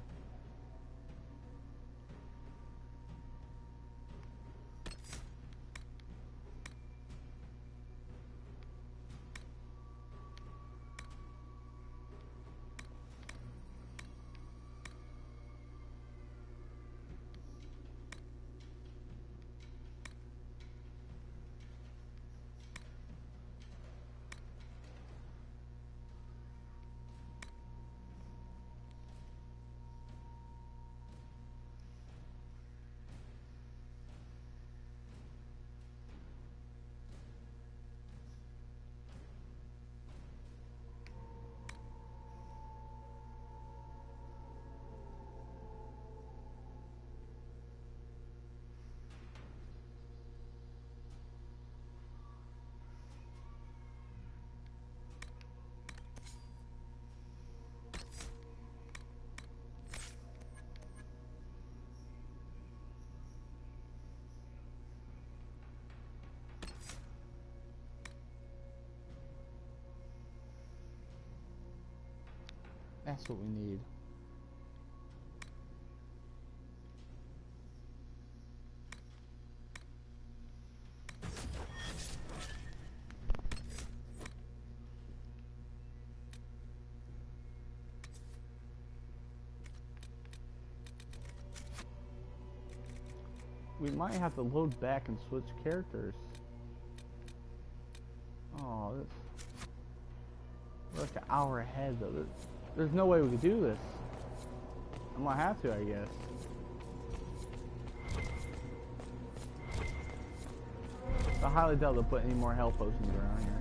That's what we need. We might have to load back and switch characters. Oh, we're like an hour ahead though. There's no way we could do this. I might have to, I guess. I highly doubt they'll put any more health potions around here.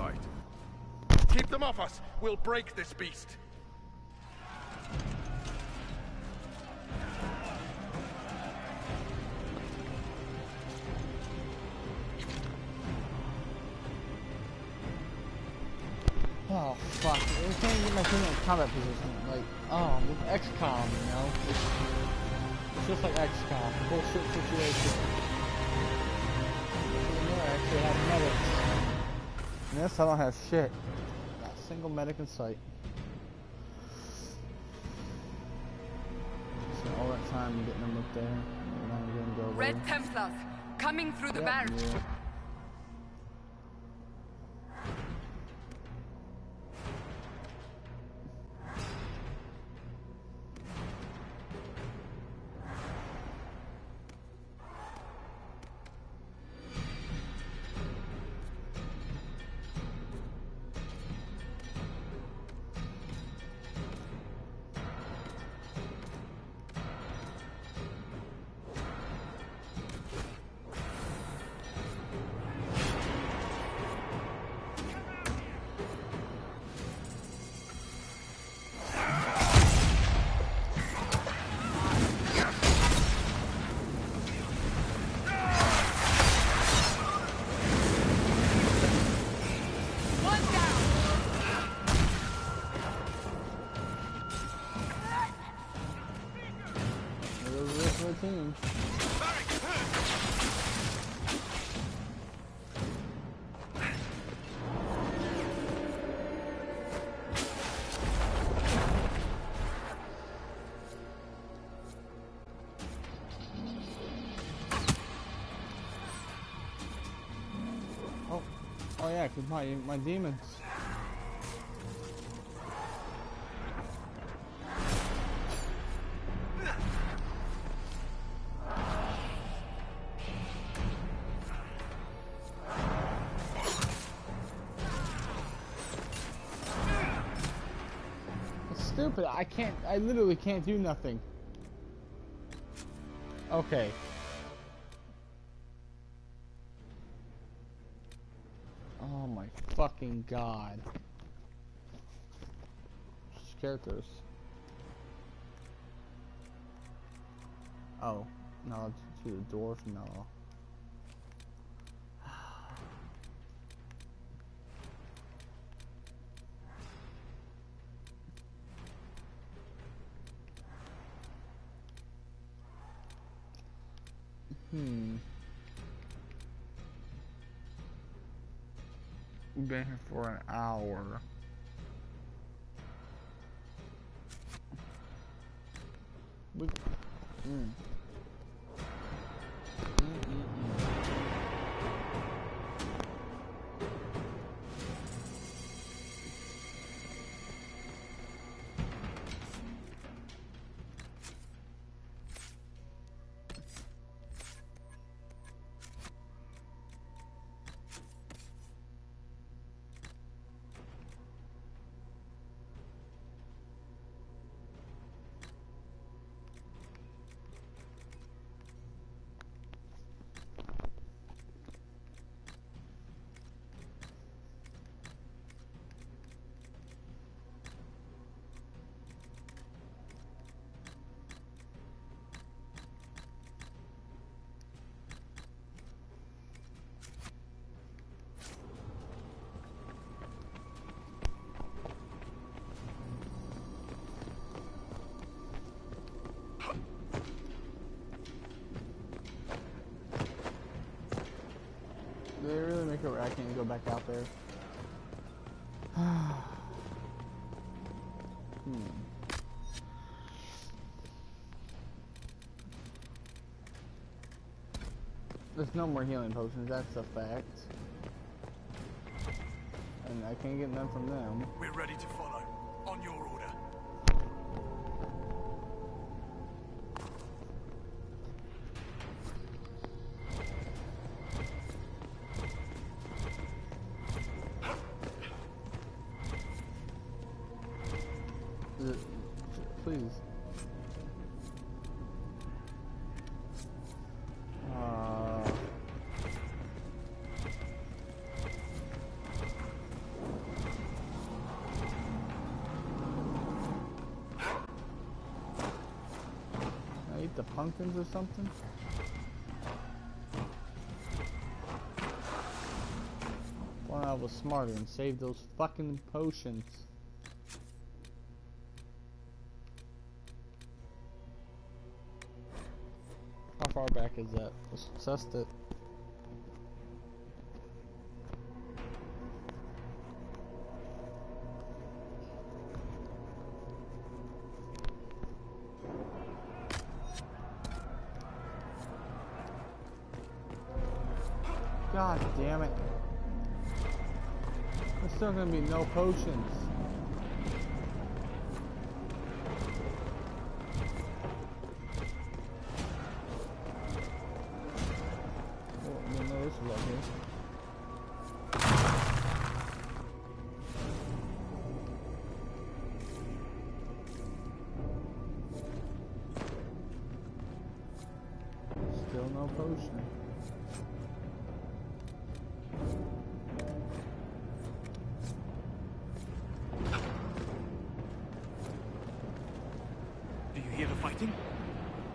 fight. Keep them off us! We'll break this beast! Oh fuck! I can't get my team in combat position. Like, oh, with XCOM, you know? It's just like XCOM. Bullshit situation. I actually have medics. And this, I don't have shit. Not a single medic in sight. So all that time getting them up there, and I'm gonna go Red Templars coming through the barrage. Yeah. Team. Oh yeah, 'cause my demons. Stupid. I literally can't do nothing. Okay. Oh my fucking god. Just characters. Oh. No, to the dwarf? No. We've been here for an hour. Do they really make it where I can't go back out there? There's no more healing potions, that's a fact. And I can't get none from them. We're ready to follow. On your order. Please. the pumpkins or something? Thought I was smarter and saved those fucking potions. How far back is that? Let's test it. God damn it. There's still gonna be no potions. Oh, no, this is up here. Still no potion.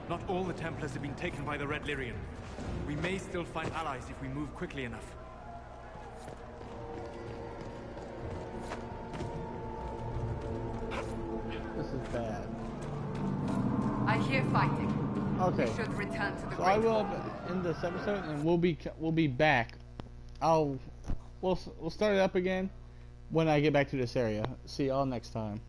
Not all the Templars have been taken by the Red Lyrian. We may still find allies if we move quickly enough. This is bad. I hear fighting. Okay. We should return to the So I Great will Hall. end this episode, and we'll be back. We'll start it up again when I get back to this area. See y'all next time.